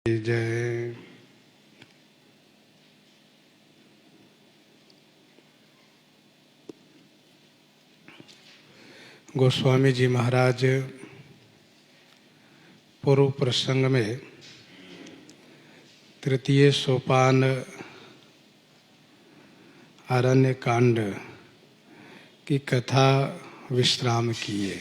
जय। गोस्वामी जी महाराज पूर्व प्रसंग में तृतीय सोपान आरण्य कांड की कथा विश्राम किए।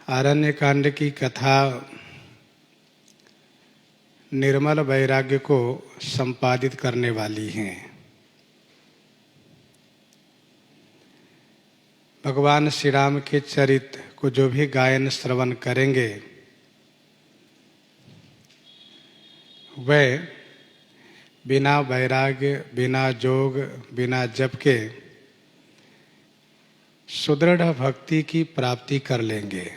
आरण्य कांड की कथा निर्मल वैराग्य को संपादित करने वाली हैं। भगवान श्री राम के चरित्र को जो भी गायन श्रवण करेंगे वह बिना वैराग्य, बिना जोग, बिना जप के सुदृढ़ भक्ति की प्राप्ति कर लेंगे।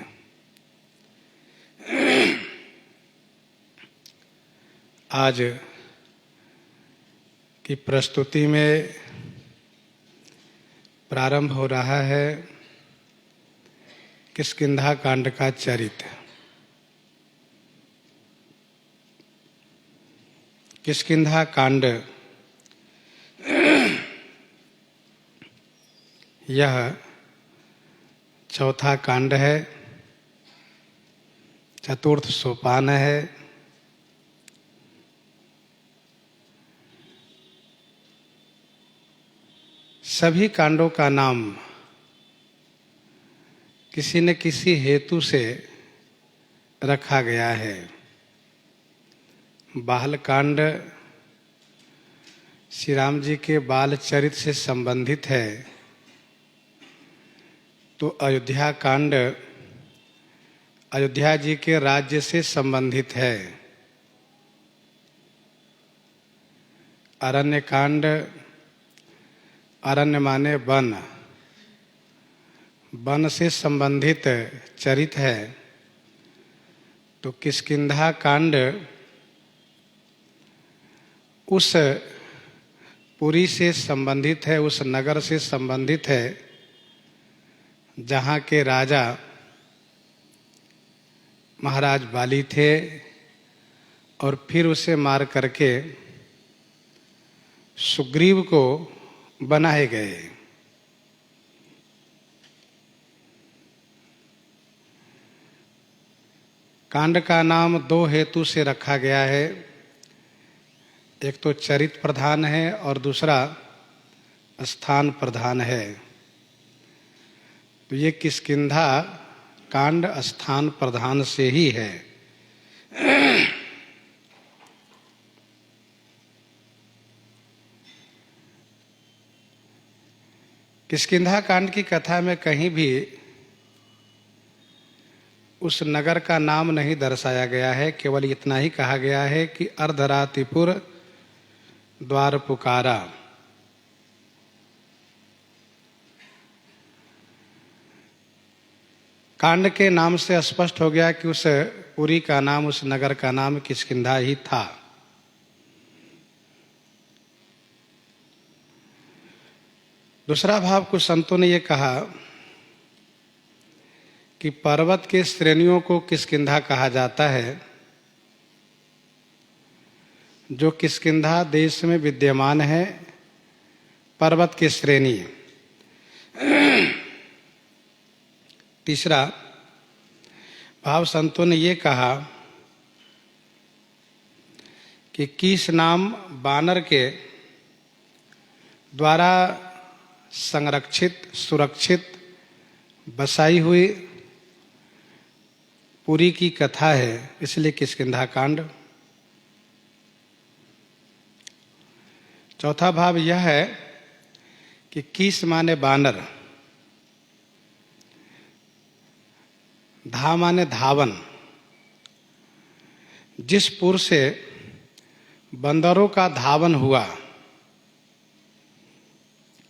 आज की प्रस्तुति में प्रारंभ हो रहा है किष्किंधा कांड का चरित्र। किष्किंधा कांड यह चौथा कांड है, चतुर्थ सोपान है। सभी कांडों का नाम किसी न किसी हेतु से रखा गया है। बाल कांड श्री राम जी के बाल चरित्र से संबंधित है, तो अयोध्या कांड अयोध्या जी के राज्य से संबंधित है। अरण्य कांड, अरण्य माने वन, वन से संबंधित चरित्र है। तो किष्किंधा कांड उस पुरी से संबंधित है, उस नगर से संबंधित है जहाँ के राजा महाराज बाली थे और फिर उसे मार करके सुग्रीव को बनाए गए। कांड का नाम दो हेतु से रखा गया है, एक तो चरित्र प्रधान है और दूसरा स्थान प्रधान है। तो ये किष्किंधा कांड स्थान प्रधान से ही है। किष्किंधा कांड की कथा में कहीं भी उस नगर का नाम नहीं दर्शाया गया है, केवल इतना ही कहा गया है कि अर्धरातिपुर द्वार पुकारा। कांड के नाम से स्पष्ट हो गया कि उस पुरी का नाम, उस नगर का नाम किष्किंधा ही था। दूसरा भाव कुछ संतों ने यह कहा कि पर्वत के श्रेणियों को किष्किंधा कहा जाता है। जो किष्किंधा देश में विद्यमान है, पर्वत की श्रेणी। तीसरा भाव संतों ने ये कहा कि किस नाम बानर के द्वारा संरक्षित, सुरक्षित, बसाई हुई पुरी की कथा है, इसलिए किष्किंधा कांड। चौथा भाव यह है कि किस माने बानर, धा माने धावन। जिस पुर से बंदरों का धावन हुआ,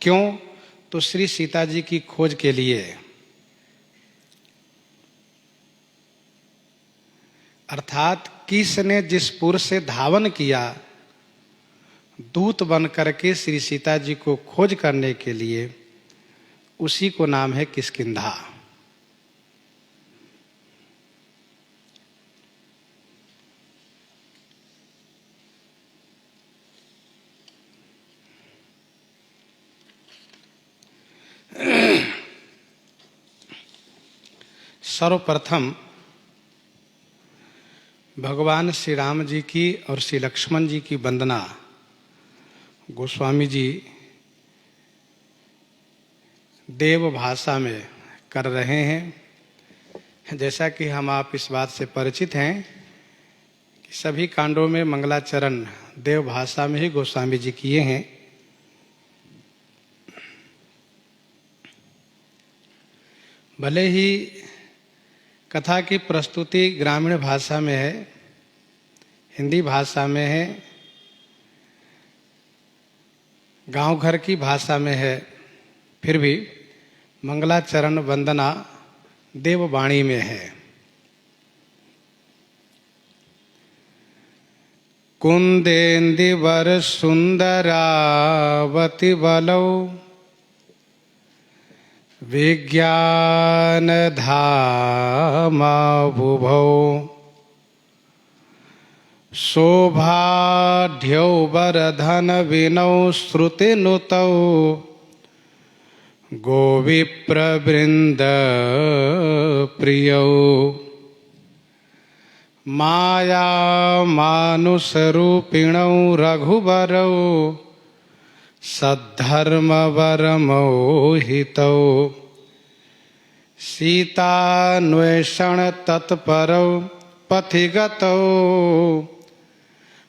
क्यों? तो श्री सीता जी की खोज के लिए। अर्थात किसने जिस पुर से धावन किया, दूत बन करके श्री सीता जी को खोज करने के लिए, उसी को नाम है किष्किंधा। सर्वप्रथम भगवान श्री राम जी की और श्री लक्ष्मण जी की वंदना गोस्वामी जी देव भाषा में कर रहे हैं। जैसा कि हम आप इस बात से परिचित हैं कि सभी कांडों में मंगलाचरण देव भाषा में ही गोस्वामी जी किए हैं। भले ही कथा की प्रस्तुति ग्रामीण भाषा में है, हिंदी भाषा में है, गांव घर की भाषा में है, फिर भी मंगलाचरण वंदना देववाणी में है। कुंदेंदिवर सुंदरावति बलौ विज्ञान धामा बुभौ शोभाढ्यौ वरधन विनौ श्रुतिनुतौ गोविप्रवृंद प्रियौ माया मानुषरूपिणौ रघुवरौ सद्धर्मवरमोहितौ सीतान्वेषण तत्परौ पथिगतौ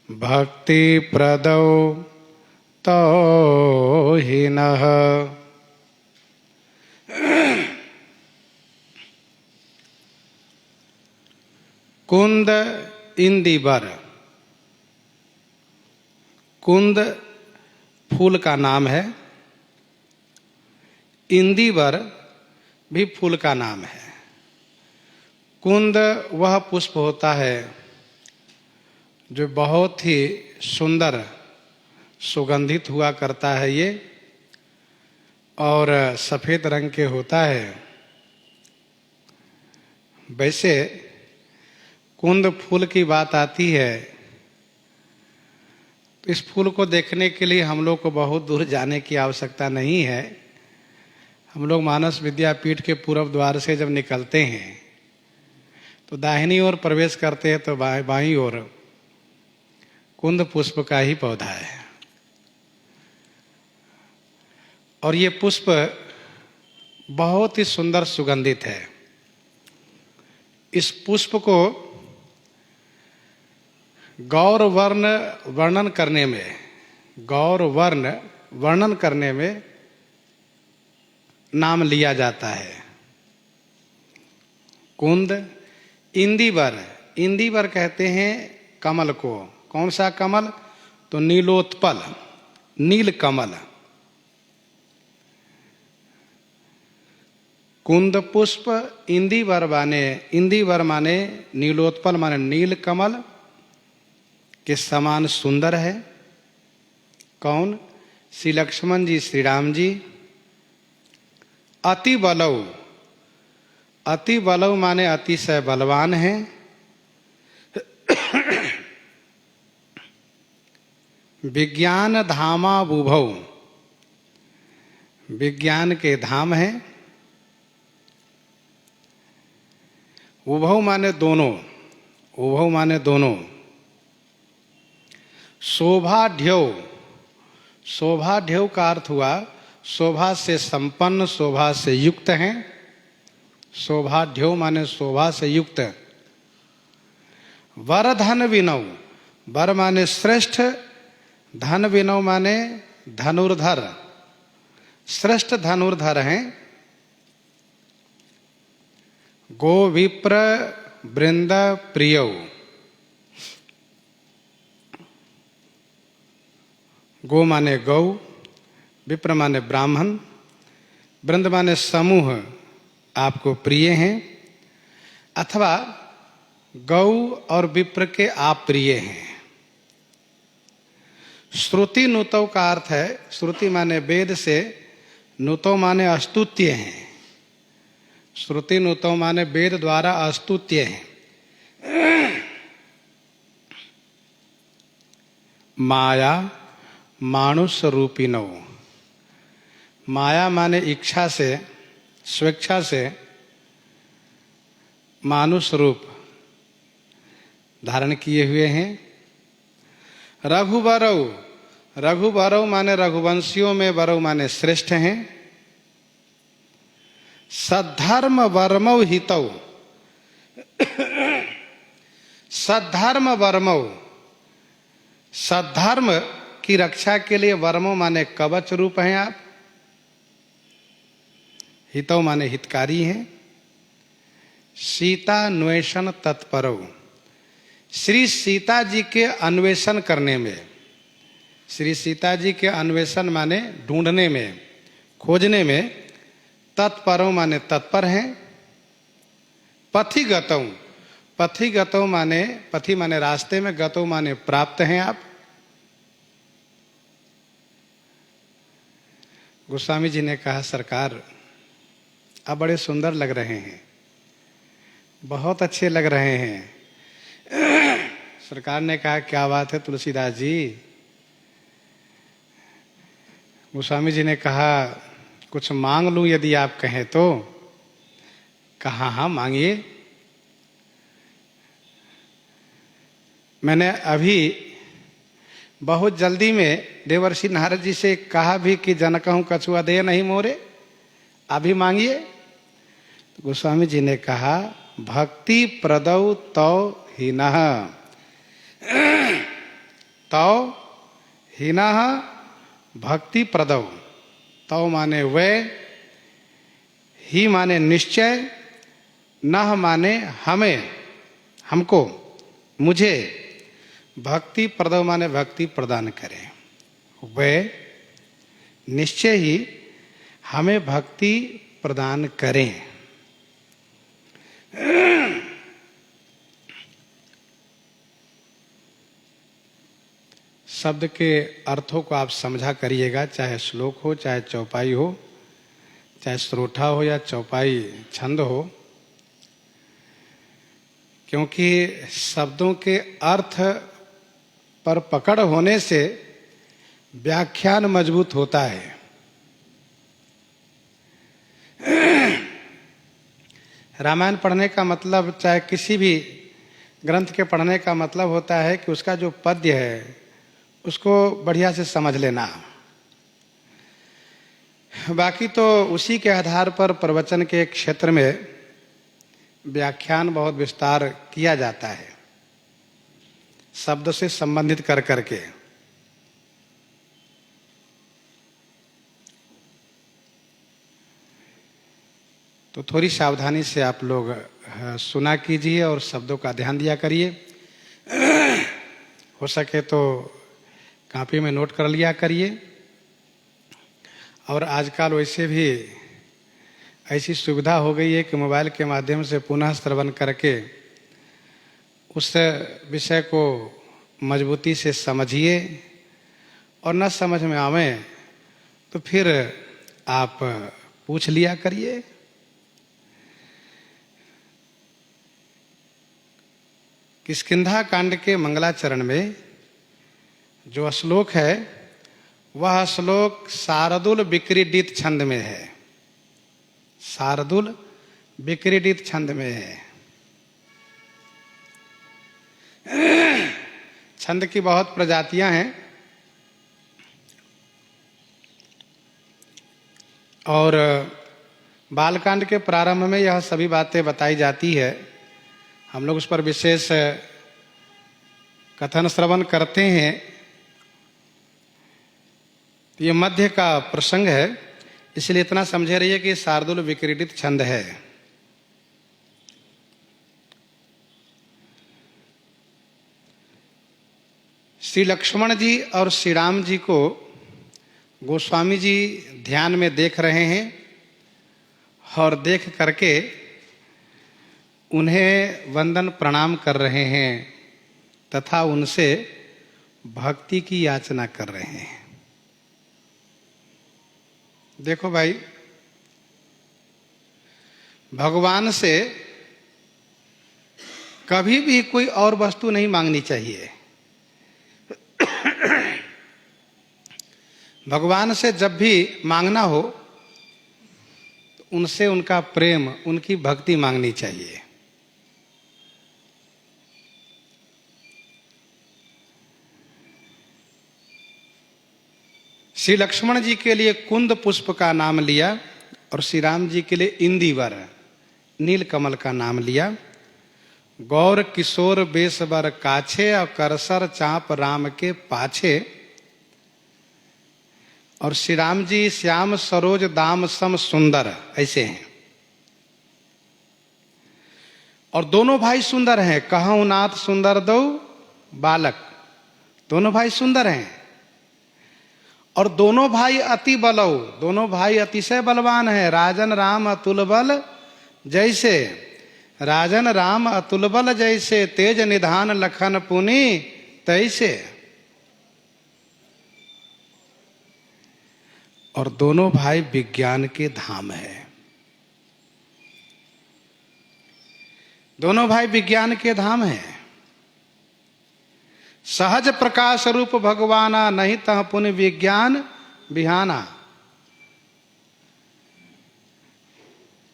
भक्तिप्रदौ तौ हिनः। कुंद इंदिवर, कुंद फूल का नाम है, इंदिवर भी फूल का नाम है। कुंद वह पुष्प होता है जो बहुत ही सुंदर सुगंधित हुआ करता है ये, और सफ़ेद रंग के होता है। वैसे कुंद फूल की बात आती है तो इस फूल को देखने के लिए हम लोग को बहुत दूर जाने की आवश्यकता नहीं है। हम लोग मानस विद्यापीठ के पूर्व द्वार से जब निकलते हैं तो दाहिनी ओर प्रवेश करते हैं तो बाईं ओर कुंद पुष्प का ही पौधा है, और ये पुष्प बहुत ही सुंदर सुगंधित है। इस पुष्प को गौर वर्ण वर्णन करने में, गौर वर्ण वर्णन करने में नाम लिया जाता है। कुंद इंदिवर, इंदिवर कहते हैं कमल को। कौन सा कमल? तो नीलोत्पल, नील कमल। कुंद पुष्प इंदिवर माने, इंदिवर माने नीलोत्पल माने नील कमल के समान सुंदर है। कौन? श्री लक्ष्मण जी, श्री राम जी। अति बलौ, अति बलौ माने अतिशय बलवान है। विज्ञान धामा बुभौ, विज्ञान के धाम है। उभौ माने दोनों, उभौ माने दोनों। शोभाढ्यौ, शोभाढ्यौ का अर्थ हुआ शोभा से संपन्न, शोभा से युक्त हैं। शोभाढ्यौ माने शोभा से युक्त। वर धन विनौ, वर माने श्रेष्ठ, धन विनौ माने धनुर्धर, श्रेष्ठ धनुर्धर हैं। गो विप्र वृंद प्रियौ, गो माने गौ, विप्र माने ब्राह्मण, वृंद माने समूह आपको प्रिय हैं, अथवा गौ और विप्र के आप प्रिय हैं। श्रुति नुतौ का अर्थ है, श्रुति माने वेद से, नुतौ माने अस्तुत्य हैं। श्रुति नुतौ माने वेद द्वारा अस्तुत्य हैं। माया मानुष रूपिणौ, माया माने इच्छा से, स्वेच्छा से मानुष रूप धारण किए हुए हैं। रघुबरौ, रघुबरौ माने रघुवंशियों में बरौ माने श्रेष्ठ हैं। सद्धर्म वर्मौ हितौ, सद्धर्म वर्मौ, सद्धर्म की रक्षा के लिए वर्मो माने कवच रूप हैं आप। हितौ माने हितकारी हैं। सीतान्वेषण तत्परौ, श्री सीता जी के अन्वेषण करने में, श्री सीता जी के अन्वेषण माने ढूंढने में, खोजने में, तत्परौ माने तत्पर हैं। पथिगतौ, पथिगतौ माने, पथि माने रास्ते में, गतौ माने प्राप्त हैं आप। गोस्वामी जी ने कहा सरकार आप बड़े सुंदर लग रहे हैं, बहुत अच्छे लग रहे हैं। सरकार ने कहा क्या बात है तुलसीदास जी। गोस्वामी जी ने कहा कुछ मांग लूं यदि आप कहें तो। कहा हाँ मांगिए। मैंने अभी बहुत जल्दी में देवर्षि नारद जी से कहा भी कि जनकहूं कछुआ दे नहीं मोरे, अभी मांगिए। तो गोस्वामी जी ने कहा भक्ति प्रदौ तौ हीनः, तौ हीनः भक्ति प्रदौ। तौ माने वे, ही माने निश्चय, नह माने हमें, हमको, मुझे, भक्ति प्रदौ माने भक्ति प्रदान करें। वे निश्चय ही हमें भक्ति प्रदान करें। शब्द के अर्थों को आप समझा करिएगा, चाहे श्लोक हो, चाहे चौपाई हो, चाहे श्रोठा हो या चौपाई छंद हो, क्योंकि शब्दों के अर्थ पर पकड़ होने से व्याख्यान मजबूत होता है। रामायण पढ़ने का मतलब, चाहे किसी भी ग्रंथ के पढ़ने का मतलब होता है कि उसका जो पद्य है उसको बढ़िया से समझ लेना। बाकी तो उसी के आधार पर प्रवचन के क्षेत्र में व्याख्यान बहुत विस्तार किया जाता है, शब्द से संबंधित कर करके। तो थोड़ी सावधानी से आप लोग सुना कीजिए और शब्दों का ध्यान दिया करिए। हो सके तो कॉपी में नोट कर लिया करिए। और आजकल वैसे भी ऐसी सुविधा हो गई है कि मोबाइल के माध्यम से पुनः श्रवण करके उस विषय को मजबूती से समझिए, और न समझ में आवे तो फिर आप पूछ लिया करिए। किष्किंधा कांड के मंगलाचरण में जो श्लोक है वह श्लोक शार्दूल विक्रीडित छंद में है। शार्दूल विक्रीडित छंद में है। छंद की बहुत प्रजातियां हैं और बालकांड के प्रारंभ में यह सभी बातें बताई जाती है। हम लोग उस पर विशेष कथन श्रवण करते हैं। ये मध्य का प्रसंग है, इसलिए इतना समझे रहिए कि शार्दूल विक्रीडित छंद है। श्री लक्ष्मण जी और श्री राम जी को गोस्वामी जी ध्यान में देख रहे हैं और देख करके उन्हें वंदन प्रणाम कर रहे हैं तथा उनसे भक्ति की याचना कर रहे हैं। देखो भाई, भगवान से कभी भी कोई और वस्तु नहीं मांगनी चाहिए। भगवान से जब भी मांगना हो तो उनसे उनका प्रेम, उनकी भक्ति मांगनी चाहिए। श्री लक्ष्मण जी के लिए कुंद पुष्प का नाम लिया और श्री राम जी के लिए इंदिवर नीलकमल का नाम लिया। गौर किशोर बेसबर काछे और करसर चाप राम के पाछे। और श्री राम जी श्याम सरोज दाम सम सुंदर ऐसे हैं। और दोनों भाई सुंदर हैं। कहूं नाथ सुंदर दो बालक, दोनों भाई सुंदर हैं। और दोनों भाई अति बलौ, दोनों भाई अतिशय बलवान हैं। राजन राम अतुल बल जैसे, राजन राम अतुल बल जैसे, तेज निधान लखन पुनि तैसे। और दोनों भाई विज्ञान के धाम है। दोनों भाई विज्ञान के धाम हैं। सहज प्रकाश रूप भगवाना, नहीं तह पुनि विज्ञान बिहाना।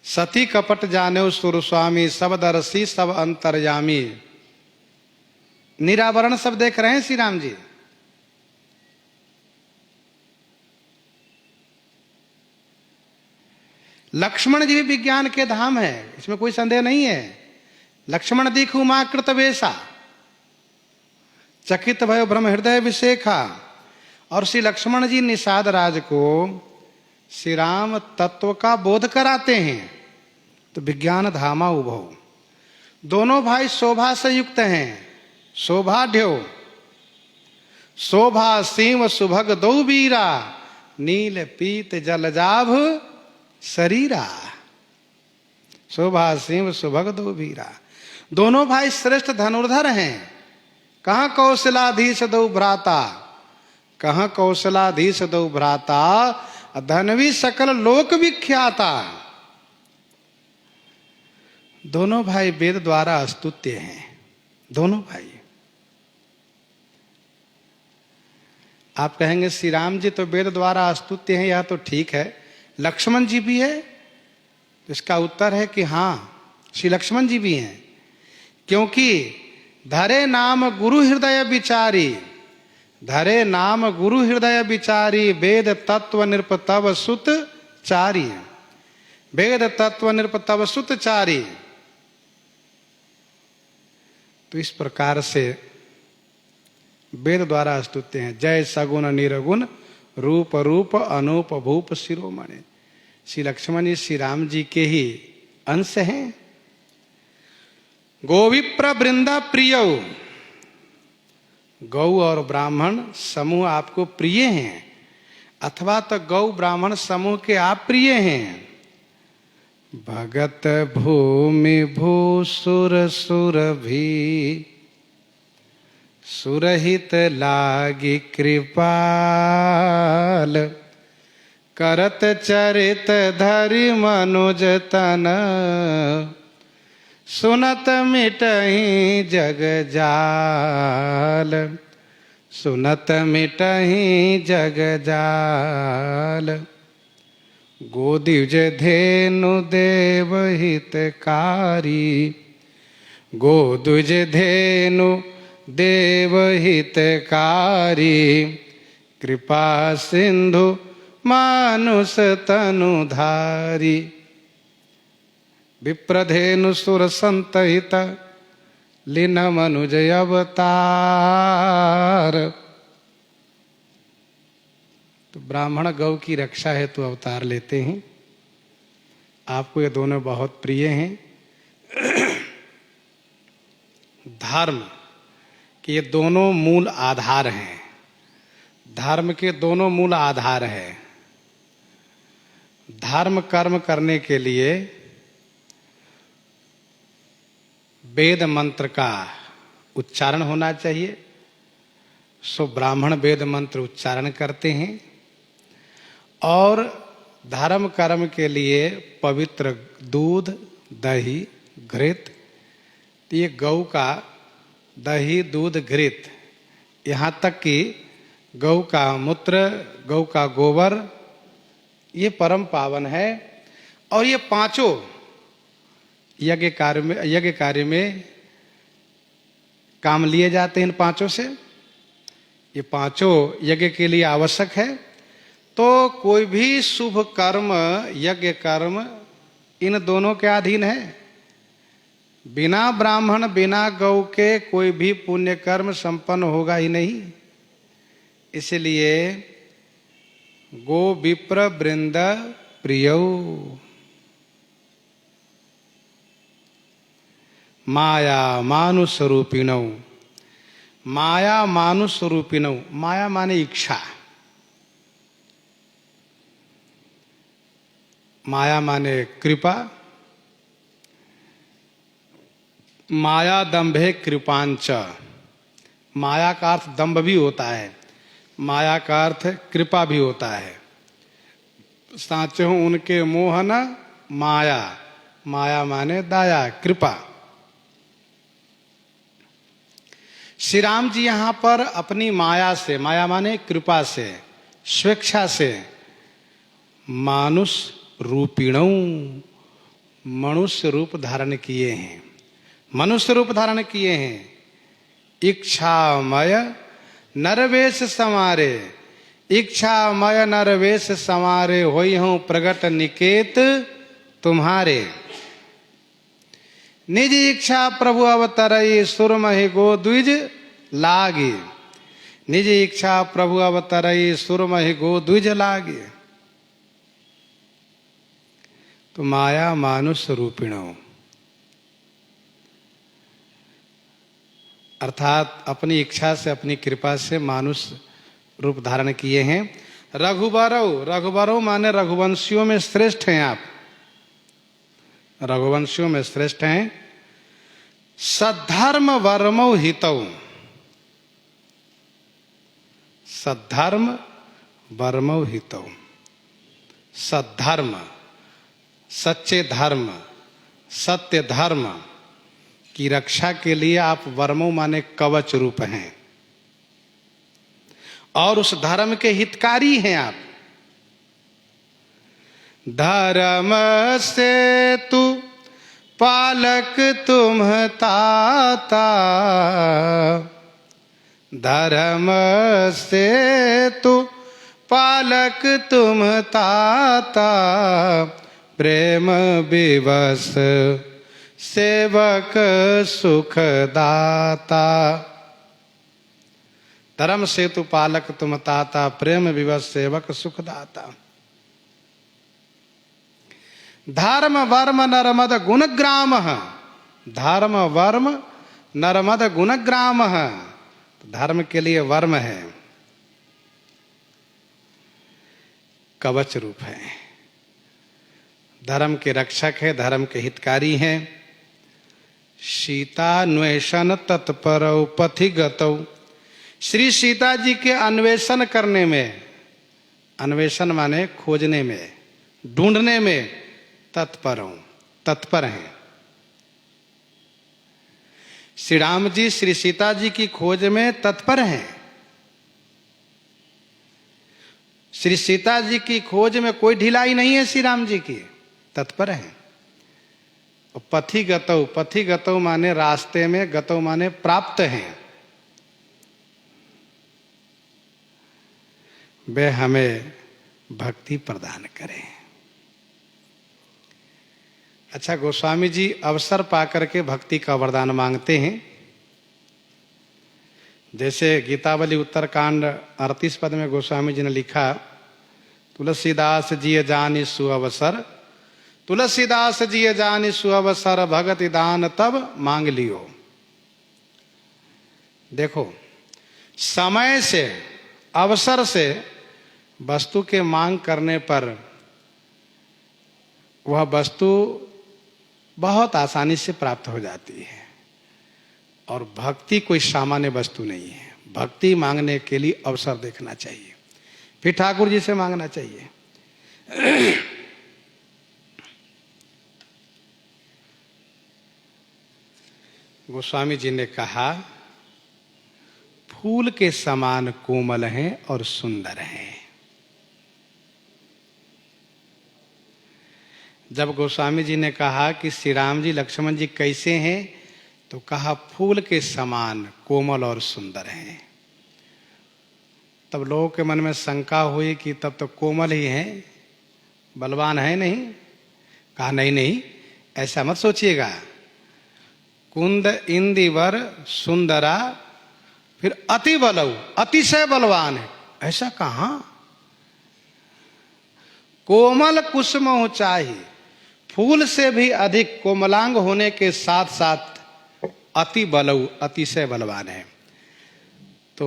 सती कपट जाने सुर स्वामी, सब दर्शी सब अंतर्यामी। निरावरण सब देख रहे हैं श्री राम जी। लक्ष्मण जी भी विज्ञान के धाम है, इसमें कोई संदेह नहीं है। लक्ष्मण दीखु मां कृत वेशा, चकित भयो ब्रह्म हृदय विशेखा। और श्री लक्ष्मण जी निषाद राज को श्री राम तत्व का बोध कराते हैं। तो विज्ञान धामा उभव। दोनों भाई शोभा से युक्त हैं। शोभा ढ्यो, शोभा सिंह सुभग दो बीरा, नील पीत जलजाभ शरीरा। शोभा सिंह सुभग दो बीरा। दोनों भाई श्रेष्ठ धनुर्धर हैं। कहाँ कौशलाधीश दो भ्राता, कहाँ कौशलाधीश दो भ्राता, धनवी सकल लोक विख्याता। दोनों भाई वेद द्वारा स्तुत्य हैं। दोनों भाई। आप कहेंगे श्री राम जी तो वेद द्वारा स्तुत्य हैं, यह तो ठीक है। लक्ष्मण जी भी है? तो इसका उत्तर है कि हां, श्री लक्ष्मण जी भी हैं। क्योंकि धरे नाम गुरु हृदय विचारी, धरे नाम गुरु हृदय विचारी, वेद तत्व नृप तव सुत चारी। वेद तत्व नृप तव सुत चारी। तो इस प्रकार से वेद द्वारा स्तुत्य हैं। जय सगुण निरगुण, रूप रूप अनूप भूप शिरोमणि। श्री लक्ष्मण जी श्री राम जी के ही अंश हैं। गोविप्र वृंदा प्रिय, गौ और ब्राह्मण समूह आपको प्रिय हैं, अथवा तो गौ ब्राह्मण समूह के आप प्रिय हैं। भगत भूमि भूसुर सुर भी, सुरहित लागी कृपाल, करत चरित धरि मनुज तन, सुनत मिटहि जग जाल, सुनत मिटहि जग जाल। गोदिज धेनु देव हितकारी, गोदिज धेनु देव हितकारी, कृपा सिंधु मानुष तनुधारी। विप्रधेनु सुर संतहित, लीन मनुज अवतार। तो ब्राह्मण गौ की रक्षा हेतु अवतार लेते हैं। आपको ये दोनों बहुत प्रिय हैं। धर्म के ये दोनों मूल आधार हैं। धर्म के दोनों मूल आधार हैं। धर्म कर्म करने के लिए वेद मंत्र का उच्चारण होना चाहिए। सो ब्राह्मण वेद मंत्र उच्चारण करते हैं। और धर्म कर्म के लिए पवित्र दूध, दही, घृत, ये गौ का दही, दूध, घृत, यहाँ तक कि गौ का मूत्र, गौ का गोबर, ये परम पावन है। और ये पांचों यज्ञ कार्य में काम लिए जाते हैं। इन पांचों से, ये पांचों यज्ञ के लिए आवश्यक है। तो कोई भी शुभ कर्म, यज्ञ कर्म इन दोनों के अधीन है। बिना ब्राह्मण बिना गौ के कोई भी पुण्य कर्म संपन्न होगा ही नहीं। इसलिए गो विप्र वृंद प्रियौ माया मानुष रूपिणौ। माया मानुष रूपिणौ, माया माने इच्छा, माया माने कृपा, माया दंभे कृपांच। माया का अर्थ दंभ भी होता है, माया का अर्थ कृपा भी होता है। साचो उनके मोहन माया, माया माने दया कृपा। श्री राम जी यहां पर अपनी माया से, माया माने कृपा से, स्वेच्छा से मानुष रूपिणौ, मनुष्य रूप धारण किए हैं। मनुष्य रूप धारण किए हैं। इच्छामय नरवेश समारे, इच्छामय नरवेश समारे होई हूं प्रगट निकेत तुम्हारे। निज इच्छा प्रभु अवतरई सुरमहि गो द्विज लागे। निज इच्छा प्रभु अवतरई सुरमहि गो द्विज लागे। तो माया मानुष रूपिणो, अर्थात अपनी इच्छा से अपनी कृपा से मानुष रूप धारण किए हैं। रघुबरौ, रघुबरौ माने रघुवंशियों में श्रेष्ठ हैं आप, रघुवंशियों में श्रेष्ठ हैं। सद्धर्म वर्मौ हितौ, सद्धर्म वर्मौ हितौ। सद्धर्म, सच्चे धर्म, सत्य धर्म की रक्षा के लिए आप वर्मौ माने कवच रूप हैं, और उस धर्म के हितकारी हैं आप। धर्म से तू पालक तुम ताता, धर्म से तू पालक तुम ताता, प्रेम विवश सेवक सुखदाता। धर्म सेतु पालक तुम ताता, प्रेम विवश सेवक सुखदाता। धर्म वर्म नरमद गुणग्राम, धर्म वर्म नरमद गुणग्राम। धर्म के लिए वर्म है, कवच रूप है, धर्म के रक्षक है, धर्म के हितकारी हैं। सीतान्वेषण तत्परौ पथिगतौ, श्री सीता जी के अन्वेषण करने में, अन्वेषण माने खोजने में, ढूंढने में, तत्परौ तत्पर हैं। श्री राम जी श्री सीता जी की खोज में तत्पर हैं। श्री सीता जी की खोज में कोई ढिलाई नहीं है, श्री राम जी की तत्पर हैं। पथिगतौ, पथिगतौ माने रास्ते में, गतौ माने प्राप्त हैं। वे हमें भक्ति प्रदान करें। अच्छा, गोस्वामी जी अवसर पाकर के भक्ति का वरदान मांगते हैं। जैसे गीतावली उत्तरकांड 38 पद में गोस्वामी जी ने लिखा, तुलसीदास जी जानि सुअवसर, तुलसीदास जी जानि सुअवसर, भगति दान तब मांग लियो। देखो, समय से, अवसर से वस्तु के मांग करने पर वह वस्तु बहुत आसानी से प्राप्त हो जाती है। और भक्ति कोई सामान्य वस्तु नहीं है। भक्ति मांगने के लिए अवसर देखना चाहिए, फिर ठाकुर जी से मांगना चाहिए। गोस्वामी जी ने कहा, फूल के समान कोमल हैं और सुंदर हैं। जब गोस्वामी जी ने कहा कि श्री राम जी लक्ष्मण जी कैसे हैं, तो कहा फूल के समान कोमल और सुंदर हैं। तब लोगों के मन में शंका हुई कि तब तो कोमल ही हैं, बलवान है नहीं। कहा नहीं नहीं, ऐसा मत सोचिएगा। कुंद इंदिवर सुंदरा, फिर अति बलऊ, अतिशय बलवान है, ऐसा कहां। कोमल कुसुम ऊंचाई, फूल से भी अधिक कोमलांग होने के साथ साथ अति बलऊ, अतिशय बलवान है। तो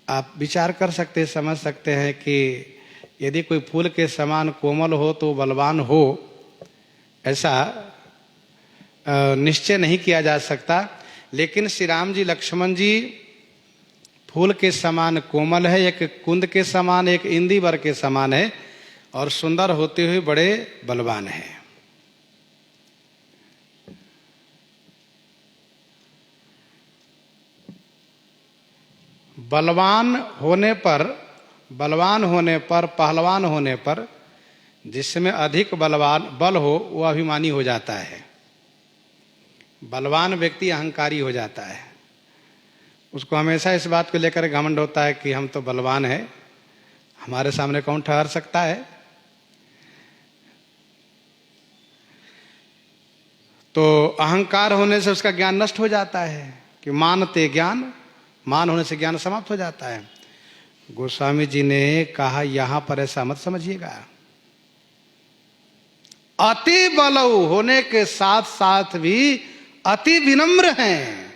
आप विचार कर सकते हैं, समझ सकते हैं कि यदि कोई फूल के समान कोमल हो तो बलवान हो, ऐसा निश्चय नहीं किया जा सकता। लेकिन श्री राम जी लक्ष्मण जी फूल के समान कोमल है, एक कुंद के समान, एक इंदिवर के समान है, और सुंदर होते हुए बड़े बलवान हैं। बलवान होने पर, पहलवान होने पर, जिसमें अधिक बल हो वो अभिमानी हो जाता है। बलवान व्यक्ति अहंकारी हो जाता है। उसको हमेशा इस बात को लेकर घमंड होता है कि हम तो बलवान हैं, हमारे सामने कौन ठहर सकता है। तो अहंकार होने से उसका ज्ञान नष्ट हो जाता है कि मानते ज्ञान, मान होने से ज्ञान समाप्त हो जाता है। गोस्वामी जी ने कहा यहां पर ऐसा मत समझिएगा। अति बलऊ होने के साथ साथ भी अति विनम्र हैं।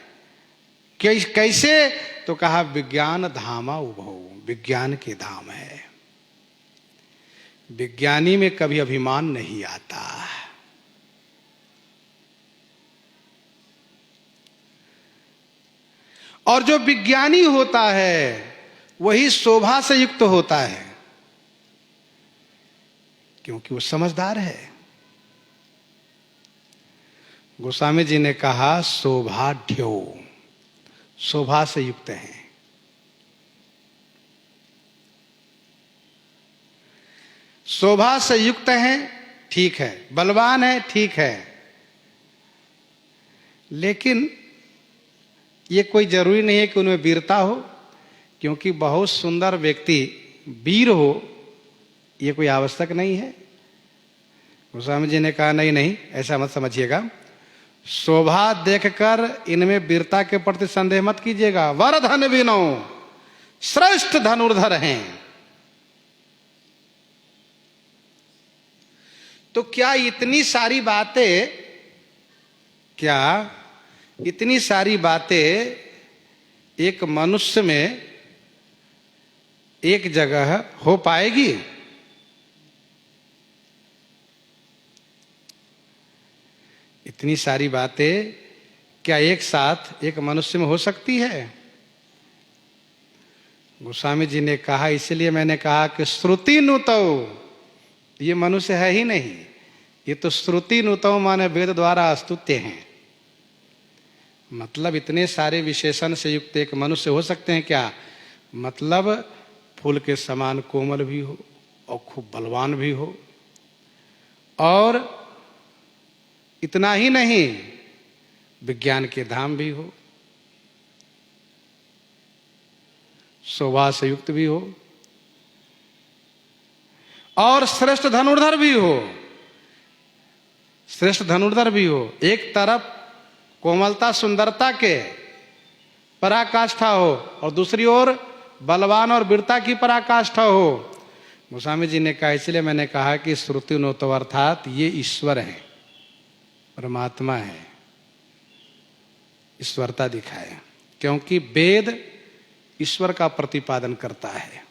कैसे? तो कहा विज्ञान धामा उभौ, विज्ञान के धाम है। विज्ञानी में कभी अभिमान नहीं आता। और जो विज्ञानी होता है वही शोभा से युक्त होता है, क्योंकि वो समझदार है। गोस्वामी जी ने कहा शोभाढ्यो, शोभा से युक्त है। शोभा से युक्त है, ठीक है, बलवान है, ठीक है, लेकिन ये कोई जरूरी नहीं है कि उनमें वीरता हो, क्योंकि बहुत सुंदर व्यक्ति वीर हो ये कोई आवश्यक नहीं है। गोस्वामी जी ने कहा नहीं नहीं, ऐसा मत समझिएगा। शोभा देखकर इनमें वीरता के प्रति संदेह मत कीजिएगा। वर धन विनो, श्रेष्ठ धनुर्धर हैं। तो क्या इतनी सारी बातें एक मनुष्य में एक जगह हो पाएगी? इतनी सारी बातें क्या एक साथ एक मनुष्य में हो सकती है? गोस्वामी जी ने कहा, इसलिए मैंने कहा कि श्रुति नुतौ, ये मनुष्य है ही नहीं, ये तो श्रुति नुतौ माने वेद द्वारा स्तुत्य हैं। मतलब इतने सारे विशेषण से युक्त एक मनुष्य हो सकते हैं क्या? मतलब फूल के समान कोमल भी हो और खूब बलवान भी हो, और इतना ही नहीं, विज्ञान के धाम भी हो, शोभा से युक्त भी हो, और श्रेष्ठ धनुर्धर भी हो। श्रेष्ठ धनुर्धर भी हो, एक तरफ कोमलता सुंदरता के पराकाष्ठा हो और दूसरी ओर बलवान और वीरता की पराकाष्ठा हो। गोस्वामी जी ने कहा, इसलिए मैंने कहा कि श्रुति नोतो, अर्थात ये ईश्वर है, परमात्मा है, ईश्वरता दिखाए, क्योंकि वेद ईश्वर का प्रतिपादन करता है।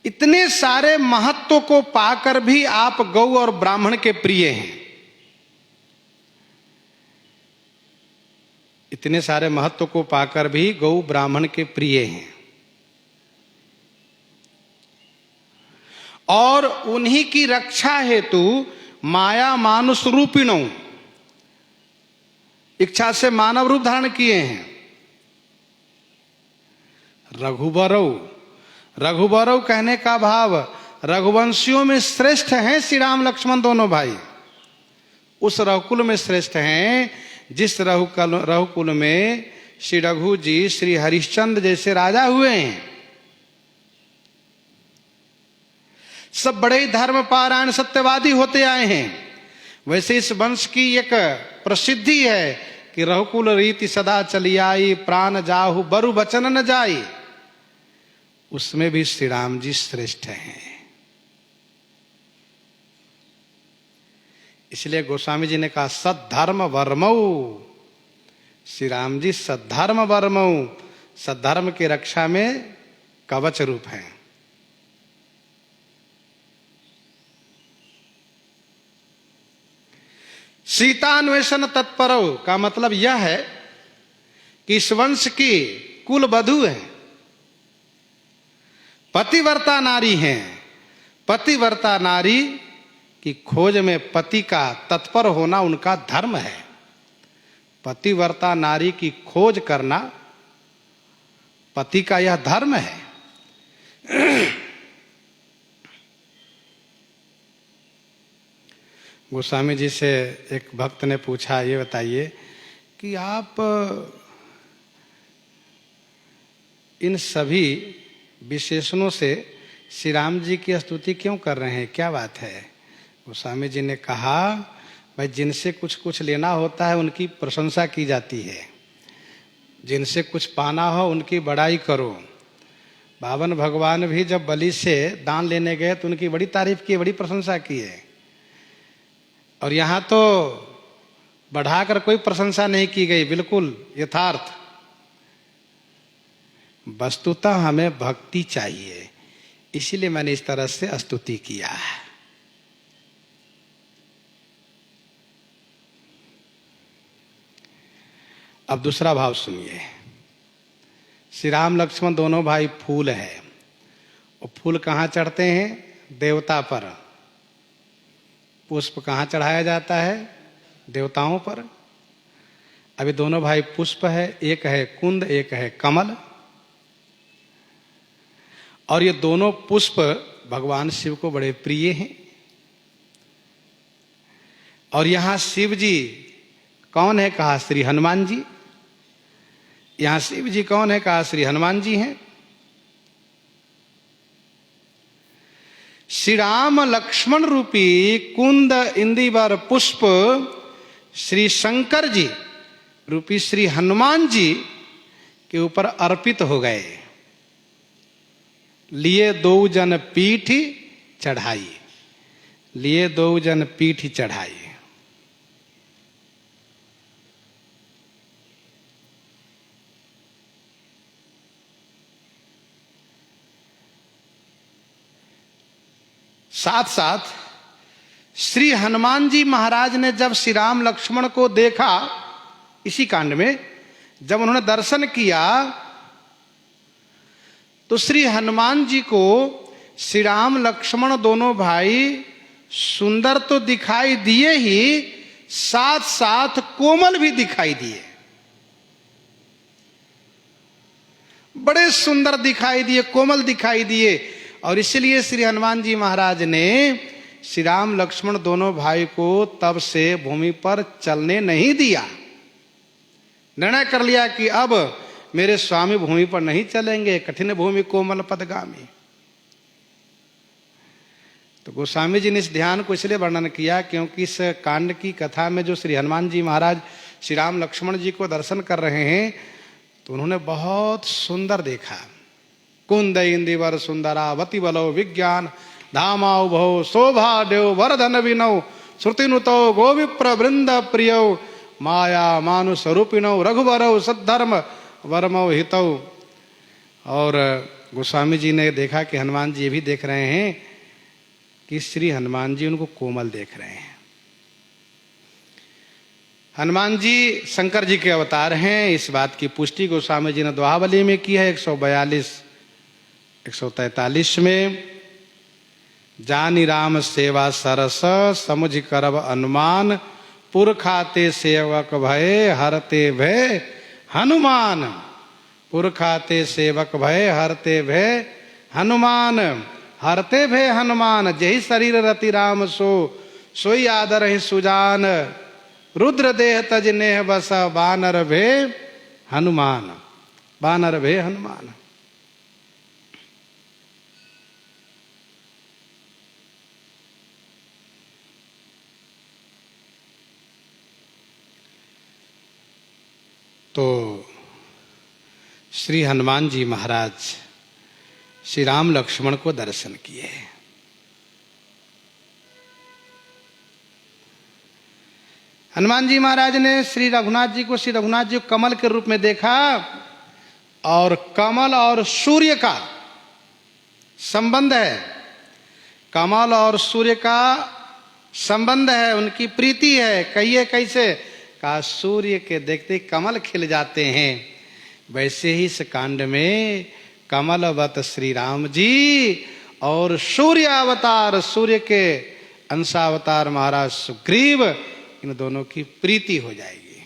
इतने सारे महत्व को पाकर भी आप गौ और ब्राह्मण के प्रिय हैं। इतने सारे महत्व को पाकर भी गौ ब्राह्मण के प्रिय हैं, और उन्हीं की रक्षा हेतु माया मानुष रूपिणों, इच्छा से मानव रूप धारण किए हैं। रघुबरौ, रघुबरौ कहने का भाव रघुवंशियों में श्रेष्ठ हैं श्री राम लक्ष्मण दोनों भाई। उस रघुकुल में श्रेष्ठ हैं जिस रघुकुल में श्री रघु जी श्री हरिश्चंद्र जैसे राजा हुए हैं। सब बड़े धर्म पारायण सत्यवादी होते आए हैं। वैसे इस वंश की एक प्रसिद्धि है कि रघुकुल रीति सदा चली आई, प्राण जाहु बरु बचन न जाई। उसमें भी श्री राम जी श्रेष्ठ हैं। इसलिए गोस्वामी जी ने कहा सद्धर्म वर्मऊ, श्री राम जी सद्धर्म वर्मऊ, सद्धर्म की रक्षा में कवच रूप हैं। सीतान्वेषण तत्परो का मतलब यह है कि इस वंश की कुल वधू है, पतिव्रता नारी हैं। पतिव्रता नारी की खोज में पति का तत्पर होना उनका धर्म है। पतिव्रता नारी की खोज करना पति का यह धर्म है। गोस्वामी जी से एक भक्त ने पूछा, ये बताइए कि आप इन सभी विशेषणों से श्री राम जी की स्तुति क्यों कर रहे हैं, क्या बात है? गोस्वामी जी ने कहा, भाई जिनसे कुछ कुछ लेना होता है उनकी प्रशंसा की जाती है, जिनसे कुछ पाना हो उनकी बड़ाई करो। बावन भगवान भी जब बलि से दान लेने गए तो उनकी बड़ी तारीफ की, बड़ी प्रशंसा की है। और यहाँ तो बढ़ाकर कोई प्रशंसा नहीं की गई, बिल्कुल यथार्थ। वस्तुतः हमें भक्ति चाहिए, इसीलिए मैंने इस तरह से स्तुति किया है। अब दूसरा भाव सुनिए। श्री राम लक्ष्मण दोनों भाई फूल है, और फूल कहाँ चढ़ते हैं? देवता पर। पुष्प कहाँ चढ़ाया जाता है? देवताओं पर। अभी दोनों भाई पुष्प है, एक है कुंद, एक है कमल। और ये दोनों पुष्प भगवान शिव को बड़े प्रिय हैं। और यहां शिव जी कौन है? कहा श्री हनुमान जी। यहां शिव जी कौन है? कहा श्री हनुमान जी हैं। श्री राम लक्ष्मण रूपी कुंद इंदिवर पुष्प श्री शंकर जी रूपी श्री हनुमान जी के ऊपर अर्पित हो गए। लिए दो जन पीठ चढ़ाई, लिए दो जन पीठ चढ़ाई। साथ साथ श्री हनुमान जी महाराज ने जब श्री राम लक्ष्मण को देखा, इसी कांड में जब उन्होंने दर्शन किया, तो श्री हनुमान जी को श्री राम लक्ष्मण दोनों भाई सुंदर तो दिखाई दिए ही, साथ साथ कोमल भी दिखाई दिए। बड़े सुंदर दिखाई दिए, कोमल दिखाई दिए। और इसलिए श्री हनुमान जी महाराज ने श्री राम लक्ष्मण दोनों भाई को तब से भूमि पर चलने नहीं दिया। निर्णय कर लिया कि अब मेरे स्वामी भूमि पर नहीं चलेंगे, कठिन भूमि कोमल पदगामी। तो गोस्वामी जी ने इस ध्यान को इसलिए वर्णन किया क्योंकि इस कांड की कथा में जो श्री हनुमान जी महाराज श्री राम लक्ष्मण जी को दर्शन कर रहे हैं, तो उन्होंने बहुत सुंदर देखा। कुंद इंदिवर सुंदरावती बलो विज्ञान धामाउ भो शोभा देव वरधन विनौ श्रुतिनुतो गोविप्र वृंद प्रियो माया मानुष रूपिणौ रघुवरौ सद्धर्म वर्मौ हितौ। और गोस्वामी जी ने देखा कि हनुमान जी ये भी देख रहे हैं कि श्री हनुमान जी उनको कोमल देख रहे हैं। हनुमान जी शंकर जी के अवतार हैं, इस बात की पुष्टि गोस्वामी जी ने दोहावली में की है 142-143 में। जानी राम सेवा सरस समुझ करब अनुमान पुरखाते सेवक भय हरते भय हनुमान। पुरखाते सेवक भय हरते भय हनुमान। हरते भे हनुमान, जही शरीर रति राम सो, सोई आदर ही सुजान, रुद्र देह तज नेह बस, बानर भे हनुमान, बानर भे हनुमान। तो श्री हनुमान जी महाराज श्री राम लक्ष्मण को दर्शन किए। हनुमान जी महाराज ने श्री रघुनाथ जी को कमल के रूप में देखा, और कमल और सूर्य का संबंध है, कमल और सूर्य का संबंध है, उनकी प्रीति है। कहिए कैसे? कहा सूर्य के देखते कमल खिल जाते हैं, वैसे ही इस कांड में कमलवत श्री राम जी और सूर्य अवतार, सूर्य के अंशावतार महाराज सुग्रीव, इन दोनों की प्रीति हो जाएगी।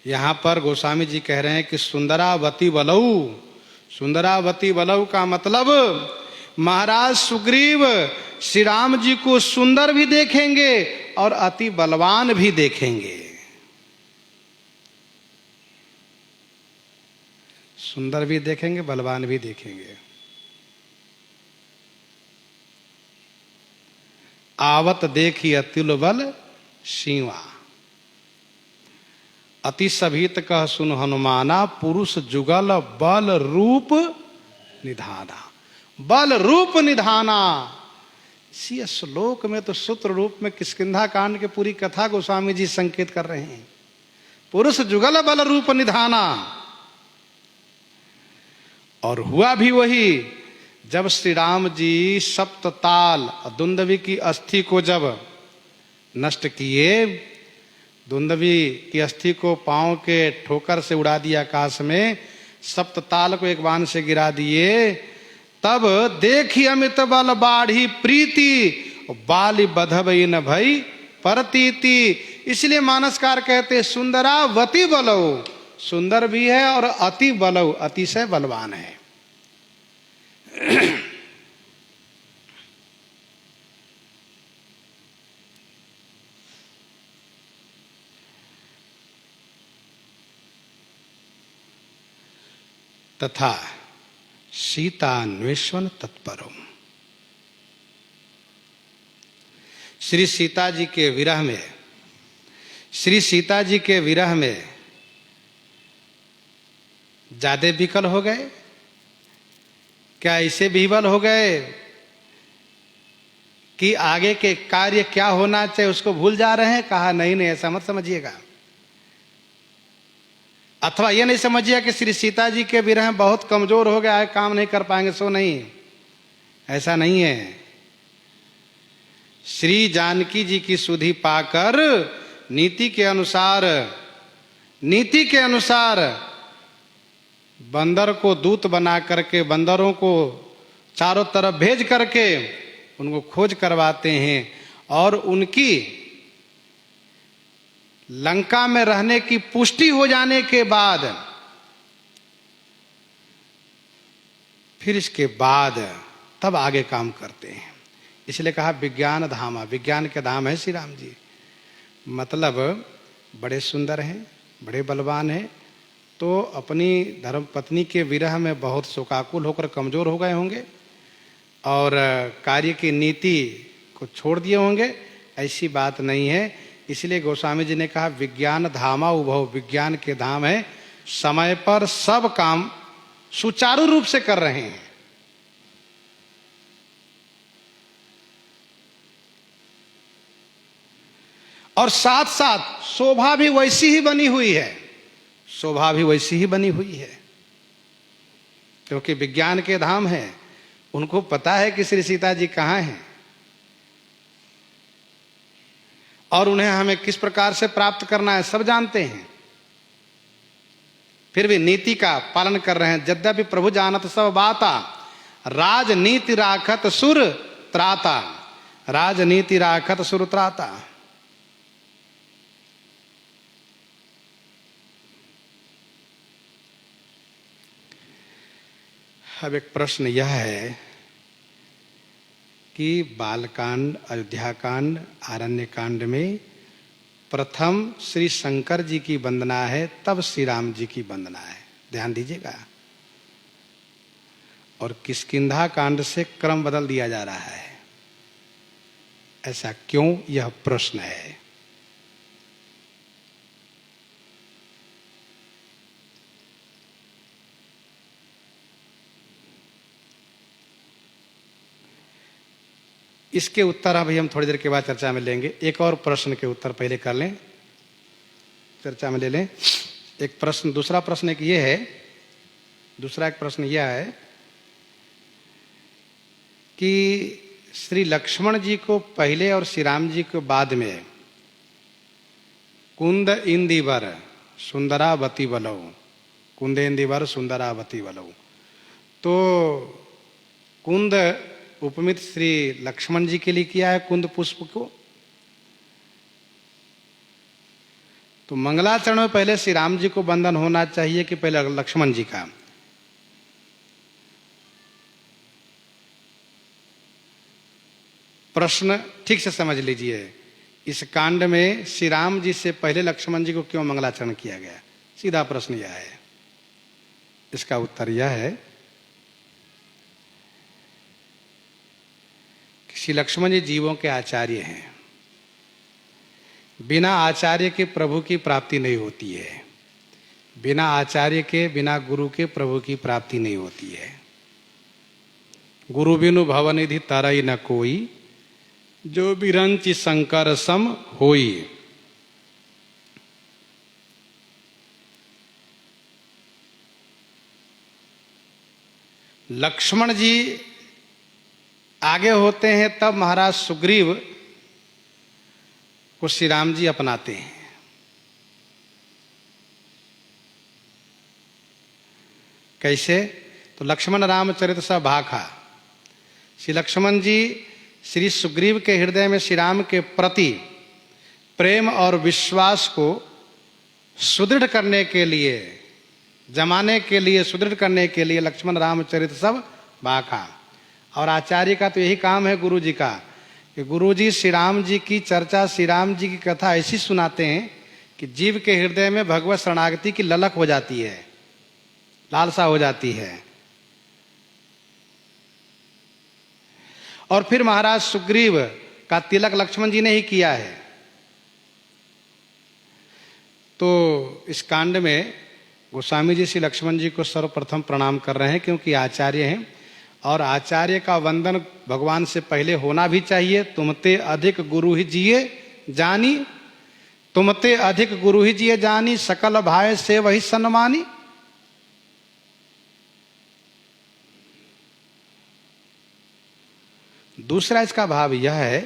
यहां पर गोस्वामी जी कह रहे हैं कि सुंदरावती बलऊ, सुंदरावती बलऊ का मतलब महाराज सुग्रीव श्री राम जी को सुंदर भी देखेंगे और अति बलवान भी देखेंगे। सुंदर भी देखेंगे, बलवान भी देखेंगे। आवत देखी अतुल बल सीवा, अति सभीत कह सुन हनुमाना, पुरुष जुगल बल रूप निधाना, बल रूप निधाना। इसी श्लोक में तो सूत्र रूप में किष्किंधा कांड के पूरी कथा गोस्वामी जी संकेत कर रहे हैं। पुरुष जुगल बल रूप निधाना। और हुआ भी वही, जब श्री राम जी सप्तताल दुंदवी की अस्थि को जब नष्ट किए, दुंदवी की अस्थि को पांव के ठोकर से उड़ा दिया आकाश में, सप्तताल को एक बाण से गिरा दिए, तब देखी अमित बल बाढ़ी प्रीति, बाली बधब इन भई परतीति। इसलिए मानसकार कहते सुंदरावती बलऊ, सुंदर भी है और अति बलऊ, अतिशय बलवान है। तथा सीतान्वेषण तत्परम, श्री सीता जी के विरह में, श्री सीता जी के विरह में ज्यादा विकल हो गए क्या? ऐसे विवल हो गए कि आगे के कार्य क्या होना चाहिए उसको भूल जा रहे हैं? कहा नहीं नहीं, ऐसा मत समझिएगा। अथवा यह नहीं समझिए कि श्री सीता जी के विरह में बहुत कमजोर हो गया है, काम नहीं कर पाएंगे, सो नहीं, ऐसा नहीं है। श्री जानकी जी की सुधि पाकर नीति के अनुसार बंदर को दूत बना करके, बंदरों को चारों तरफ भेज करके उनको खोज करवाते हैं, और उनकी लंका में रहने की पुष्टि हो जाने के बाद फिर इसके बाद तब आगे काम करते हैं। इसलिए कहा विज्ञान धामा, विज्ञान के धाम है श्री राम जी। मतलब बड़े सुंदर हैं, बड़े बलवान हैं, तो अपनी धर्म पत्नी के विरह में बहुत शोकाकुल होकर कमजोर हो गए होंगे और कार्य की नीति को छोड़ दिए होंगे। ऐसी बात नहीं है। इसलिए गोस्वामी जी ने कहा विज्ञान धामा उभव, विज्ञान के धाम है, समय पर सब काम सुचारू रूप से कर रहे हैं। और साथ साथ शोभा भी वैसी ही बनी हुई है, शोभा भी वैसी ही बनी हुई है, क्योंकि विज्ञान के धाम है। उनको पता है कि श्री सीता जी कहाँ हैं और उन्हें हमें किस प्रकार से प्राप्त करना है, सब जानते हैं। फिर भी नीति का पालन कर रहे हैं। यद्यपि प्रभु जानत सब बाता, राजनीति राखत सुर त्राता, राजनीति राखत सुर त्राता। अब एक प्रश्न यह है कि बालकांड, अयोध्याकांड, आरण्य कांड में प्रथम श्री शंकर जी की वंदना है, तब श्री राम जी की वंदना है। ध्यान दीजिएगा। और किष्किंधा कांड से क्रम बदल दिया जा रहा है। ऐसा क्यों, यह प्रश्न है। इसके उत्तर अभी हम थोड़ी देर के बाद चर्चा में लेंगे। एक और प्रश्न के उत्तर पहले कर लें, चर्चा में ले लें। एक प्रश्न, दूसरा प्रश्न एक ये है, दूसरा एक प्रश्न यह है कि श्री लक्ष्मण जी को पहले और श्री राम जी को बाद में कुंद इंदिवर सुंदरावती बलौ, कुंद इंदिवर सुंदरावती बलौ, तो कुंद उपमित श्री लक्ष्मण जी के लिए किया है कुंद पुष्प को। तो मंगलाचरण में पहले श्री राम जी को वंदन होना चाहिए कि पहले लक्ष्मण जी का। प्रश्न ठीक से समझ लीजिए। इस कांड में श्री राम जी से पहले लक्ष्मण जी को क्यों मंगलाचरण किया गया? सीधा प्रश्न यह है। इसका उत्तर यह है कि श्री लक्ष्मण जी जीवों के आचार्य हैं। बिना आचार्य के प्रभु की प्राप्ति नहीं होती है। बिना आचार्य के, बिना गुरु के प्रभु की प्राप्ति नहीं होती है। गुरु बिनु भवनिधि तरई न कोई, जो बिरंचि शंकर सम होई। लक्ष्मण जी आगे होते हैं तब महाराज सुग्रीव को श्री राम जी अपनाते हैं। कैसे? तो लक्ष्मण रामचरित सब भाखा। श्री लक्ष्मण जी श्री सुग्रीव के हृदय में श्री राम के प्रति प्रेम और विश्वास को सुदृढ़ करने के लिए, जमाने के लिए, सुदृढ़ करने के लिए लक्ष्मण रामचरित सब भाखा। और आचार्य का तो यही काम है, गुरु जी का, कि गुरु जी श्री राम जी की चर्चा, श्री राम जी की कथा ऐसी सुनाते हैं कि जीव के हृदय में भगवत शरणागति की ललक हो जाती है, लालसा हो जाती है। और फिर महाराज सुग्रीव का तिलक लक्ष्मण जी ने ही किया है। तो इस कांड में गोस्वामी जी श्री लक्ष्मण जी को सर्वप्रथम प्रणाम कर रहे हैं, क्योंकि आचार्य हैं और आचार्य का वंदन भगवान से पहले होना भी चाहिए। तुमते अधिक गुरु ही जिए जानी, तुमते अधिक गुरु ही जिए जानी, सकल भाई से वही सम्मानी। दूसरा इसका भाव यह है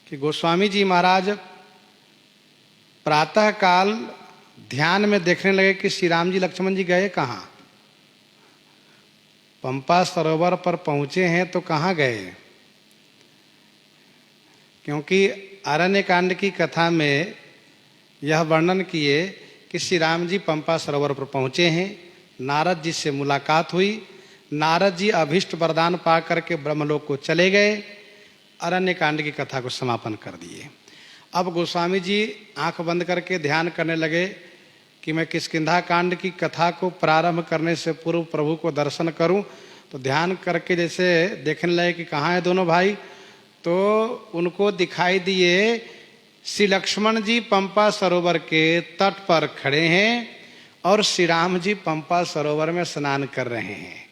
कि गोस्वामी जी महाराज प्रातः काल ध्यान में देखने लगे कि श्री राम जी लक्ष्मण जी गए कहाँ। पंपा सरोवर पर पहुंचे हैं तो कहाँ गए? क्योंकि आरण्य कांड की कथा में यह वर्णन किए कि श्री राम जी पंपा सरोवर पर पहुंचे हैं, नारद जी से मुलाकात हुई, नारद जी अभीष्ट वरदान पा करके ब्रह्मलोक को चले गए, अरण्य कांड की कथा को समापन कर दिए। अब गोस्वामी जी आंख बंद करके ध्यान करने लगे कि मैं किष्किंधा कांड की कथा को प्रारंभ करने से पूर्व प्रभु को दर्शन करूं। तो ध्यान करके जैसे देखने लगे कि कहाँ है दोनों भाई, तो उनको दिखाई दिए श्री लक्ष्मण जी पंपा सरोवर के तट पर खड़े हैं और श्री राम जी पंपा सरोवर में स्नान कर रहे हैं।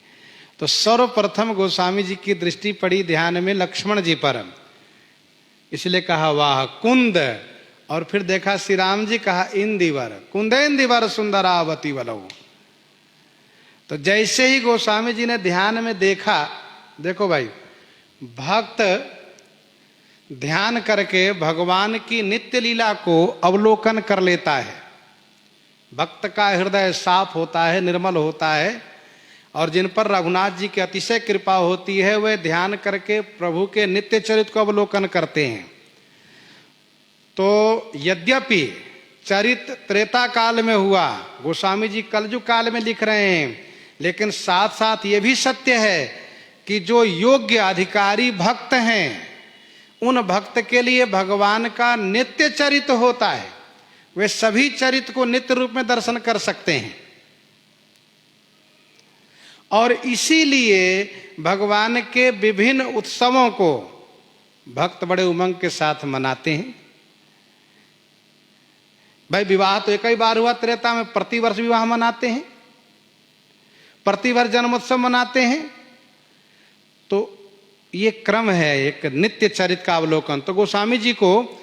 तो सर्वप्रथम गोस्वामी जी की दृष्टि पड़ी ध्यान में लक्ष्मण जी पर, इसलिए कहा वाह कुंद। और फिर देखा श्री राम जी, कहा इंदिवर, कुंदेंदिवर सुंदरावती बलौ। तो जैसे ही गोस्वामी जी ने ध्यान में देखा, देखो भाई, भक्त ध्यान करके भगवान की नित्य लीला को अवलोकन कर लेता है। भक्त का हृदय साफ होता है, निर्मल होता है, और जिन पर रघुनाथ जी की अतिशय कृपा होती है वे ध्यान करके प्रभु के नित्य चरित्र को अवलोकन करते हैं। तो यद्यपि चरित त्रेता काल में हुआ, गोस्वामी जी कलयुग काल में लिख रहे हैं, लेकिन साथ साथ ये भी सत्य है कि जो योग्य अधिकारी भक्त हैं उन भक्त के लिए भगवान का नित्य चरित होता है, वे सभी चरित को नित्य रूप में दर्शन कर सकते हैं। और इसीलिए भगवान के विभिन्न उत्सवों को भक्त बड़े उमंग के साथ मनाते हैं। भाई विवाह तो एक ही बार हुआ त्रेता में, प्रतिवर्ष विवाह मनाते हैं, प्रतिवर्ष जन्मोत्सव मनाते हैं। तो ये क्रम है एक नित्य चरित का अवलोकन। तो गोस्वामी जी को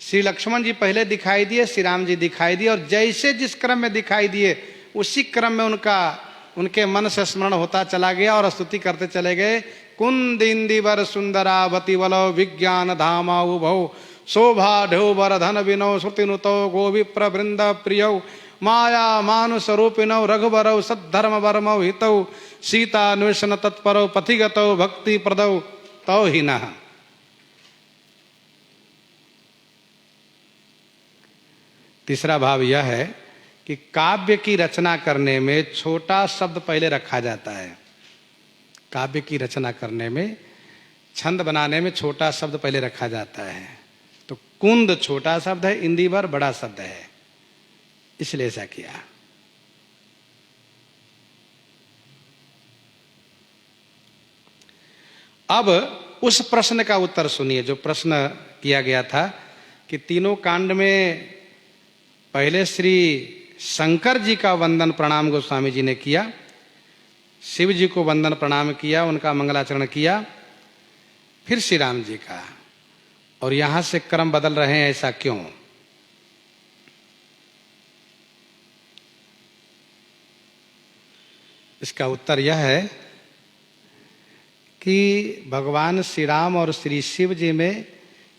श्री लक्ष्मण जी पहले दिखाई दिए, श्री राम जी दिखाई दिए, और जैसे जिस क्रम में दिखाई दिए उसी क्रम में उनके मन से स्मरण होता चला गया और स्तुति करते चले गए। कुंदिंदिवर सुंदरावती वलो विज्ञान धामा उभौ शोभा ढोबर धन विनौ श्रुतिनुतो गोविप्र वृंद प्रियौ माया मानुष रूपिणौ रघुबरौ सद्धर्म वर्मौ हितौ सीतान्वेषण तत्परौ पथिगतौ भक्ति प्रदौ तौ हीनः। तीसरा भाव यह है कि काव्य की रचना करने में छोटा शब्द पहले रखा जाता है। काव्य की रचना करने में, छंद बनाने में छोटा शब्द पहले रखा जाता है। तो कुंद छोटा शब्द है, इंदिवर बड़ा शब्द है, इसलिए ऐसा किया। अब उस प्रश्न का उत्तर सुनिए जो प्रश्न किया गया था कि तीनों कांड में पहले श्री शंकर जी का वंदन प्रणाम गोस्वामी जी ने किया, शिव जी को वंदन प्रणाम किया, उनका मंगलाचरण किया, फिर श्री राम जी का, और यहां से क्रम बदल रहे हैं, ऐसा क्यों? इसका उत्तर यह है कि भगवान श्री राम और श्री शिव जी में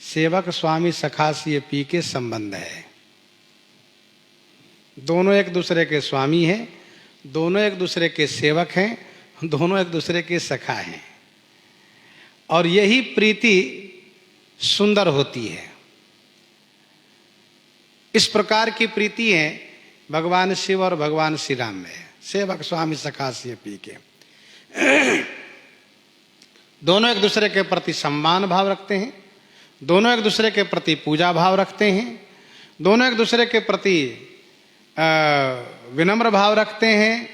सेवक स्वामी सखासी पी के संबंध है। दोनों एक दूसरे के स्वामी हैं, दोनों एक दूसरे के सेवक हैं, दोनों एक दूसरे के सखा हैं, और यही प्रीति सुंदर होती है। इस प्रकार की प्रीति है भगवान शिव और भगवान श्री राम में, सेवक स्वामी सखासी पी के। दोनों एक दूसरे के प्रति सम्मान भाव रखते हैं, दोनों एक दूसरे के प्रति पूजा भाव रखते हैं, दोनों एक दूसरे के प्रति विनम्र भाव रखते हैं,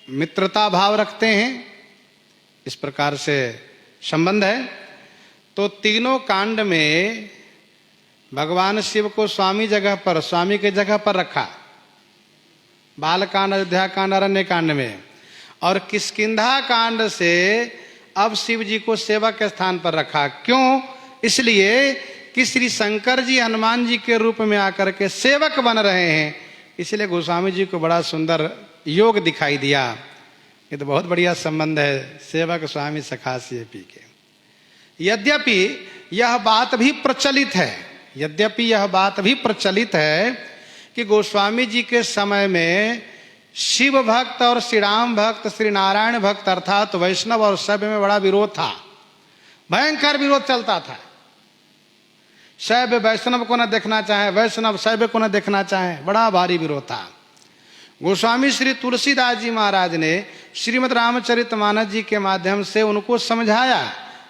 मित्रता भाव रखते हैं। इस प्रकार से संबंध है। तो तीनों कांड में भगवान शिव को स्वामी के जगह पर रखा, बालकांड, अयोध्या कांड, अरण्य कांड में, और किष्किंधा कांड से अब शिव जी को सेवक के स्थान पर रखा। क्यों? इसलिए कि श्री शंकर जी हनुमान जी के रूप में आकर के सेवक बन रहे हैं, इसलिए गोस्वामी जी को बड़ा सुंदर योग दिखाई दिया। ये तो बहुत बढ़िया संबंध है सेवक स्वामी सखासी पी के। यद्यपि यह बात भी प्रचलित है कि गोस्वामी जी के समय में शिव भक्त और श्री राम भक्त, श्री नारायण भक्त अर्थात वैष्णव और शैव में बड़ा विरोध था, भयंकर विरोध चलता था। शैव वैष्णव को न देखना चाहे, वैष्णव शैव को न देखना चाहे, बड़ा भारी विरोध था। गोस्वामी श्री तुलसीदास जी महाराज ने श्रीमद् रामचरितमानस जी के माध्यम से उनको समझाया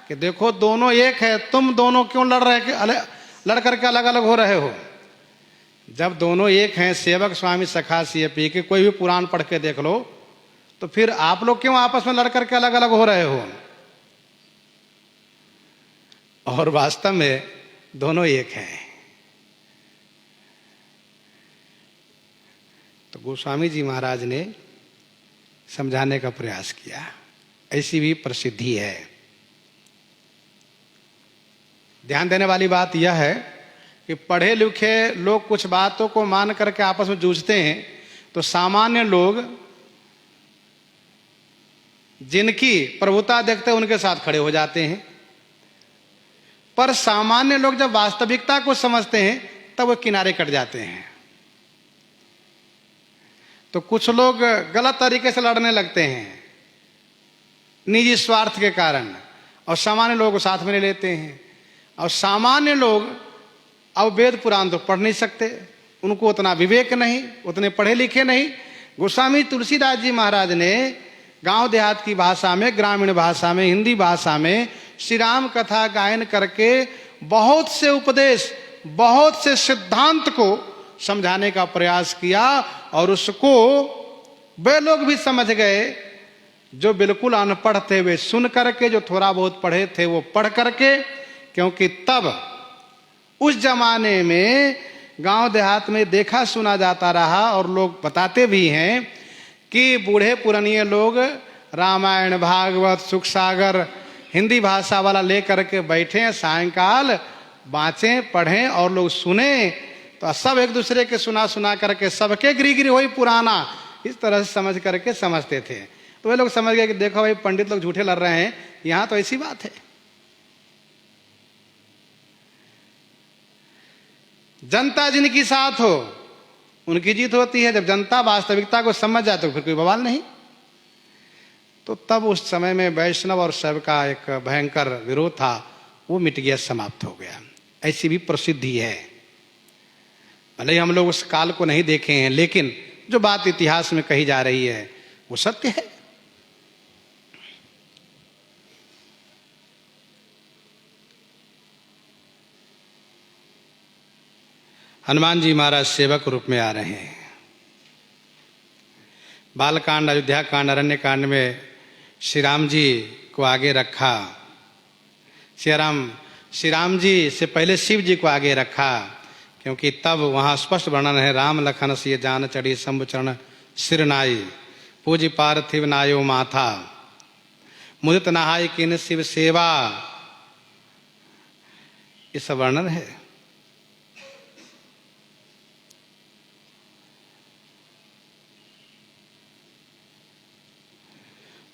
कि देखो दोनों एक है, तुम दोनों क्यों लड़ करके अलग अलग हो रहे हो? जब दोनों एक हैं, सेवक स्वामी सखासी पी के, कोई भी पुराण पढ़ के देख लो, तो फिर आप लोग क्यों आपस में लड़ करके अलग अलग हो रहे हो? और वास्तव में दोनों एक हैं। तो गोस्वामी जी महाराज ने समझाने का प्रयास किया, ऐसी भी प्रसिद्धि है। ध्यान देने वाली बात यह है कि पढ़े लिखे लोग कुछ बातों को मान करके आपस में जूझते हैं, तो सामान्य लोग जिनकी प्रभुता देखते हैं उनके साथ खड़े हो जाते हैं। पर सामान्य लोग जब वास्तविकता को समझते हैं तब वो किनारे कट जाते हैं। तो कुछ लोग गलत तरीके से लड़ने लगते हैं निजी स्वार्थ के कारण, और सामान्य लोग साथ में लेते हैं। और सामान्य लोग अब वेद पुराण तो पढ़ नहीं सकते, उनको उतना विवेक नहीं, उतने पढ़े लिखे नहीं। गोस्वामी तुलसीदास जी महाराज ने गांव देहात की भाषा में, ग्रामीण भाषा में, हिंदी भाषा में श्री राम कथा गायन करके बहुत से उपदेश, बहुत से सिद्धांत को समझाने का प्रयास किया, और उसको वे लोग भी समझ गए जो बिल्कुल अनपढ़ थे, वे सुन करके, जो थोड़ा बहुत पढ़े थे वो पढ़ करके। क्योंकि तब उस जमाने में गांव देहात में देखा सुना जाता रहा, और लोग बताते भी हैं कि बूढ़े पुरानिए लोग रामायण, भागवत, सुख सागर हिंदी भाषा वाला लेकर के बैठे, सायंकाल बाँचें, पढ़ें और लोग सुने, तो सब एक दूसरे के सुना सुना करके सबके गिरी गिरी वही पुराना, इस तरह से समझ करके समझते थे। तो वे लोग समझ गए कि देखो भाई पंडित लोग झूठे लड़ रहे हैं, यहां तो ऐसी बात है। जनता जिनकी साथ हो उनकी जीत होती है। जब जनता वास्तविकता को समझ जाए तो फिर कोई बवाल नहीं। तो तब उस समय में वैष्णव और शैव का एक भयंकर विरोध था, वो मिट गया, समाप्त हो गया। ऐसी भी प्रसिद्धि है। भले ही हम लोग उस काल को नहीं देखे हैं, लेकिन जो बात इतिहास में कही जा रही है वो सत्य है। हनुमान जी महाराज सेवक रूप में आ रहे हैं। बालकांड, अयोध्या कांड, अरण्य कांड में श्री राम जी को आगे रखा। श्री राम जी से पहले शिव जी को आगे रखा, क्योंकि तब वहाँ स्पष्ट वर्णन है, राम लखन सिय जान चढ़ी शंभु चरण सिर नाई, पूज पार्थिव नायो माथा, मुदित नहाय किन शिव सेवा, ये सब वर्णन है।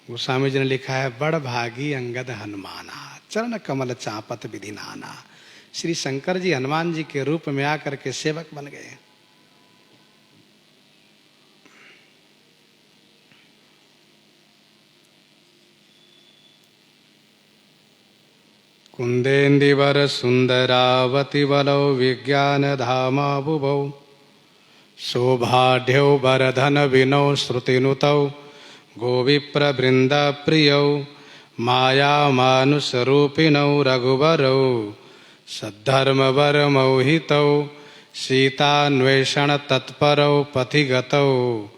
गोस्वामी जी ने लिखा है, बड़ भागी अंगद हनुमाना, चरण कमल चापत विधि नाना। श्री शंकर जी हनुमान जी के रूप में आकर के सेवक बन गए। कुंदेन्दिवर सुंदरावति बलौ विज्ञान धामा बुभौ, शोभाढ्यौ वरधन विनौ श्रुतिनुतौ, गोविप्र वृंद प्रियौ, माया मानुष रूपिणौ रघुवरौ, सद्धर्म वर मोहितौ, सीतान्वेषण तत्परौ पथिगतौ,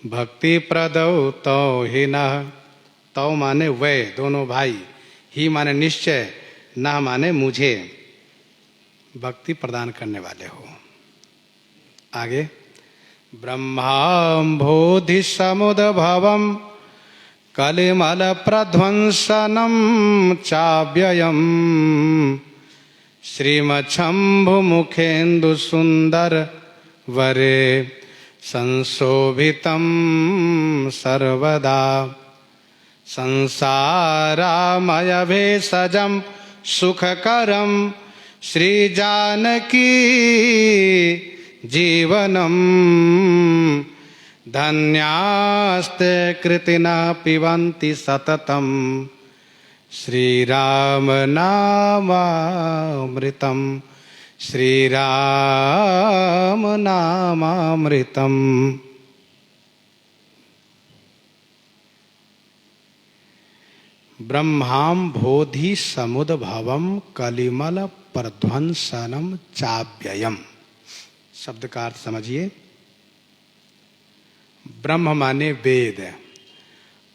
भक्ति प्रदौ तौ ही न। तौ माने वे दोनों भाई, ही माने निश्चय, न माने मुझे भक्ति प्रदान करने वाले हो। आगे, ब्रह्माम्भोधि समुद्भवम् कलिमल प्रध्वंसनम चाव्ययम्, श्रीमच्छंभु मुखेन्दु सुंदर वरे, संशोभितं सर्वदा, संसारामय भेषजं सुखकरं, श्रीजानकी जीवनम, धन्यास्ते कृतिना पिबन्ति सततम, श्रीराम नामामृतम, श्रीराम नामामृतम। ब्रह्मां बोधि समुद्भवम कलिमल प्रध्वंसनम चाव्ययम। शब्द का अर्थ समझिए। ब्रह्म माने वेद,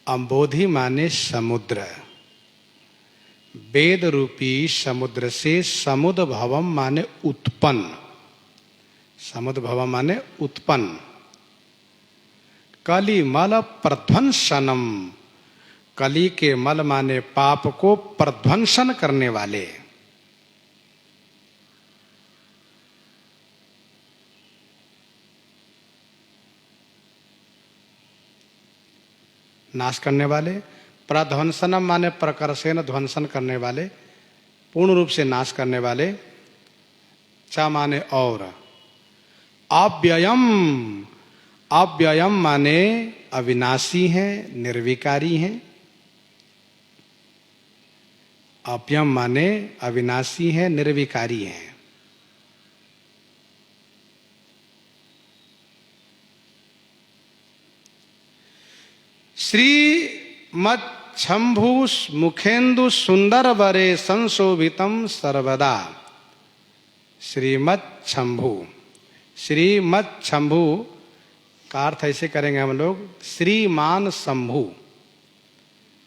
अम्बोधि माने समुद्र। वेद रूपी समुद्र से समुद्भवम माने उत्पन्न, समुद्भवम माने उत्पन्न। कलिमल प्रध्वंसनम, कली के मल माने पाप को प्रध्वंसन करने वाले। नाश करने वाले। प्रध्वंसनम माने प्रकर्षेण ध्वंसन करने वाले, पूर्ण रूप से नाश करने वाले। चा माने और। अव्ययम, अव्ययम माने अविनाशी हैं, निर्विकारी हैं। अव्ययम माने अविनाशी हैं, निर्विकारी हैं। श्रीमच्छंभु मुखेन्दु सुंदर वरे संशोभितम सर्वदा। श्रीमच्छंभु, श्रीमच्छंभु का अर्थ ऐसे करेंगे हम लोग, श्रीमान शंभु।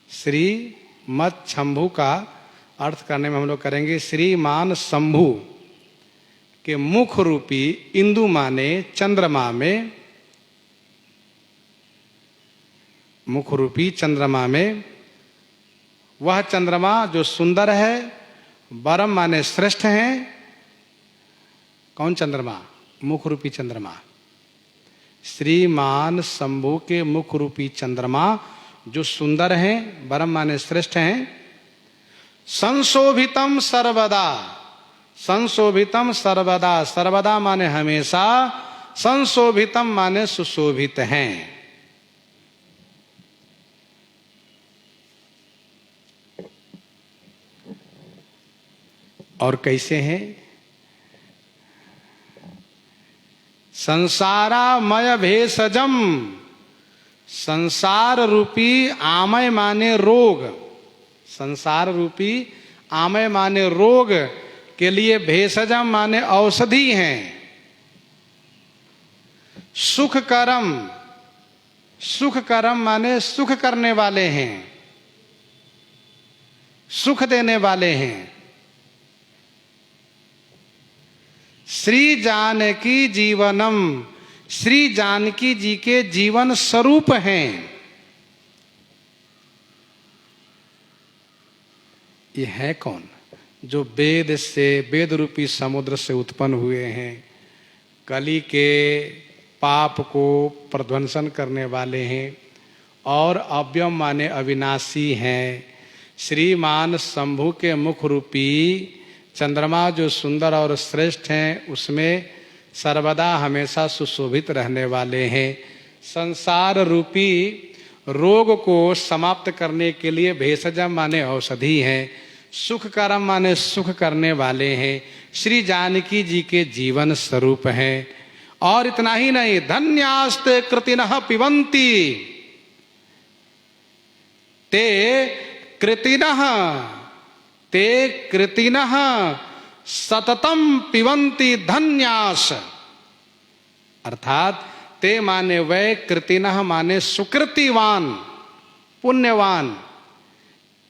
श्रीमच्छंभु का अर्थ करने में हम लोग करेंगे श्रीमान शंभु के मुख रूपी इंदु माने चंद्रमा में, मुख रूपी चंद्रमा में, वह चंद्रमा जो सुंदर है, वरम माने श्रेष्ठ है। कौन चंद्रमा? मुख रूपी चंद्रमा। श्रीमान शंभु के मुख रूपी चंद्रमा जो सुंदर हैं, वरम माने श्रेष्ठ हैं। संशोभितम सर्वदा, संशोभितम सर्वदा, सर्वदा माने हमेशा, संशोभितम माने सुशोभित हैं। और कैसे हैं? संसारामय भेषजम, संसार रूपी आमय माने रोग, संसार रूपी आमय माने रोग के लिए भेषजम माने औषधि हैं। सुखकरम, सुखकरम माने सुख करने वाले हैं, सुख देने वाले हैं। श्री जानकी जीवनम, श्री जानकी जी के जीवन स्वरूप हैं। ये है कौन? जो वेद से, वेद रूपी समुद्र से उत्पन्न हुए हैं, कली के पाप को प्रध्वंसन करने वाले हैं और अव्यम माने अविनाशी हैं। श्रीमान शंभु के मुख रूपी चंद्रमा जो सुंदर और श्रेष्ठ हैं, उसमें सर्वदा हमेशा सुशोभित रहने वाले हैं। संसार रूपी रोग को समाप्त करने के लिए भेषजम माने औषधि हैं। सुखकरम माने सुख करने वाले हैं। श्री जानकी जी के जीवन स्वरूप हैं। और इतना ही नहीं, धन्यास्ते कृतिनः पिबन्ति, ते कृतिनः, ते कृतिनः सततम पिबन्ति धन्यास। अर्थात ते माने वै, कृतिनः माने सुकृतिवान, पुण्यवान।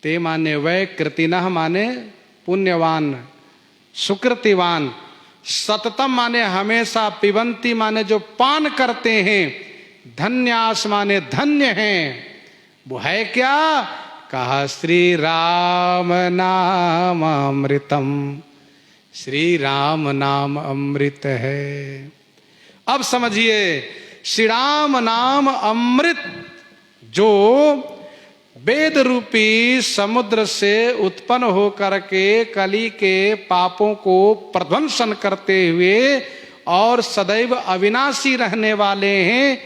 ते माने वै, कृतिनः माने पुण्यवान, सुकृतिवान। सततम माने हमेशा, पिबन्ति माने जो पान करते हैं, धन्यास माने धन्य हैं। वो है क्या? कहा श्री राम नाम अमृतम, श्री राम नाम अमृत है। अब समझिए, श्री राम नाम अमृत जो वेद रूपी समुद्र से उत्पन्न होकर के कली के पापों को प्रध्वंसन करते हुए और सदैव अविनाशी रहने वाले हैं,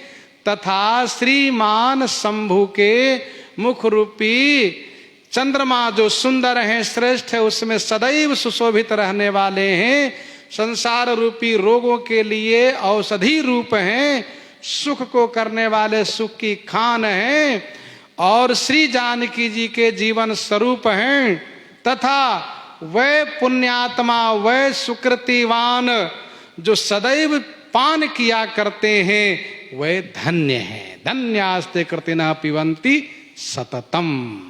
तथा श्रीमान शंभु के मुख रूपी चंद्रमा जो सुंदर है, श्रेष्ठ है, उसमें सदैव सुशोभित रहने वाले हैं। संसार रूपी रोगों के लिए औषधि रूप हैं, सुख को करने वाले सुख की खान हैं, और श्री जानकी जी के जीवन स्वरूप हैं। तथा वह पुण्यात्मा, वह सुकृतिवान जो सदैव पान किया करते हैं, वह धन्य है। धन्यास्ते कृतिनः पिबन्ति सततम।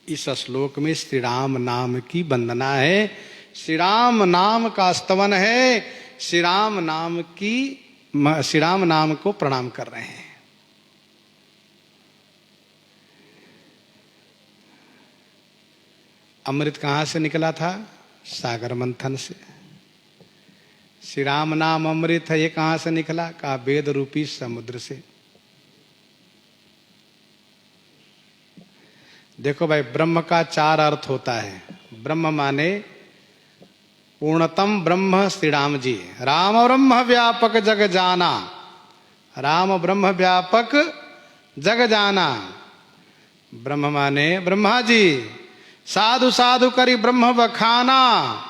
इस श्लोक में श्री राम नाम की वंदना है, श्री राम नाम का स्तवन है, श्री राम नाम की, श्री राम नाम को प्रणाम कर रहे हैं। अमृत कहाँ से निकला था? सागर मंथन से। श्री राम नाम अमृत है, ये कहाँ से निकला? कहा वेद रूपी समुद्र से। देखो भाई, ब्रह्म का चार अर्थ होता है। ब्रह्म माने पूर्णतम ब्रह्म श्री राम जी। राम ब्रह्म व्यापक जग जाना, राम ब्रह्म व्यापक जग जाना। ब्रह्म माने ब्रह्मा जी, साधु साधु करी ब्रह्म बखाना।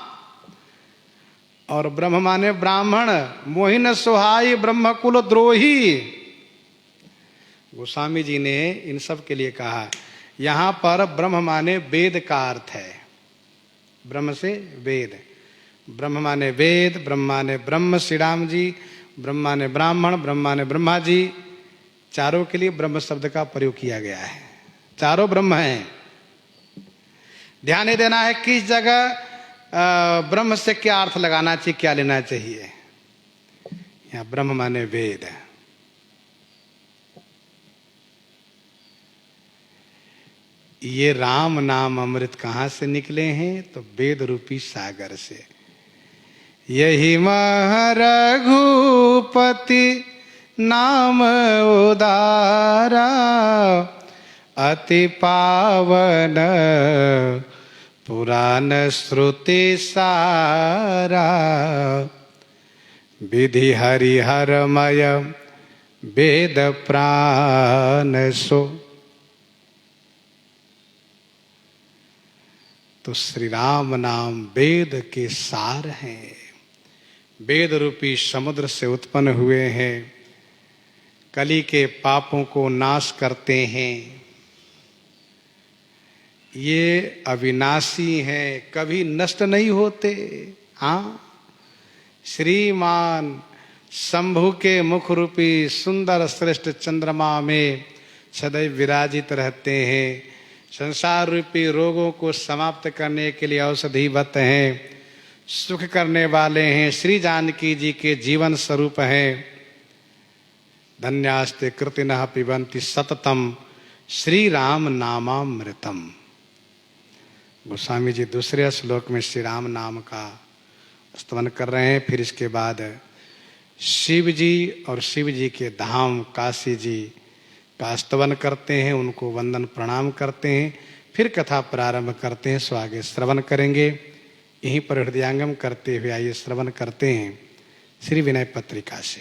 और ब्रह्म माने ब्राह्मण, मोहिन सुहाई ब्रह्म कुल द्रोही। गोस्वामी जी ने इन सब के लिए कहा। यहां पर ब्रह्म माने वेद का अर्थ है। ब्रह्म से वेद, ब्रह्म माने वेद, ब्रह्म माने ब्रह्म श्री राम जी, ब्रह्म माने ब्राह्मण, ब्रह्म माने ब्रह्मा जी। चारों के लिए ब्रह्म शब्द का प्रयोग किया गया है। चारों ब्रह्म हैं। ध्यान देना है किस जगह ब्रह्म से क्या अर्थ लगाना चाहिए, क्या लेना चाहिए। यहां ब्रह्म माने वेद है। ये राम नाम अमृत कहां से निकले हैं? तो वेद रूपी सागर से। यही रघुपति नाम उदारा, अति पावन पुराण श्रुति सारा। विधि हरिहरमय वेद प्राण सो। तो श्री राम नाम वेद के सार हैं। वेद रूपी समुद्र से उत्पन्न हुए हैं। कली के पापों को नाश करते हैं। ये अविनाशी हैं, कभी नष्ट नहीं होते। हाँ, श्रीमान शंभु के मुख रूपी सुंदर श्रेष्ठ चंद्रमा में सदैव विराजित रहते हैं। संसार रूपी रोगों को समाप्त करने के लिए औषधिवत हैं। सुख करने वाले हैं। श्री जानकी जी के जीवन स्वरूप हैं। धन्यास्ते कृतिनः पिबन्ति सततम श्री राम नामामृतम। गोस्वामी जी दूसरे श्लोक में श्री राम नाम का स्तवन कर रहे हैं। फिर इसके बाद शिव जी और शिव जी के धाम काशी जी का स्तवन करते हैं, उनको वंदन प्रणाम करते हैं। फिर कथा प्रारंभ करते हैं। सो आगे श्रवण करेंगे। यहीं पर हृदयांगम करते हुए आइए श्रवण करते हैं श्री विनय पत्रिका से।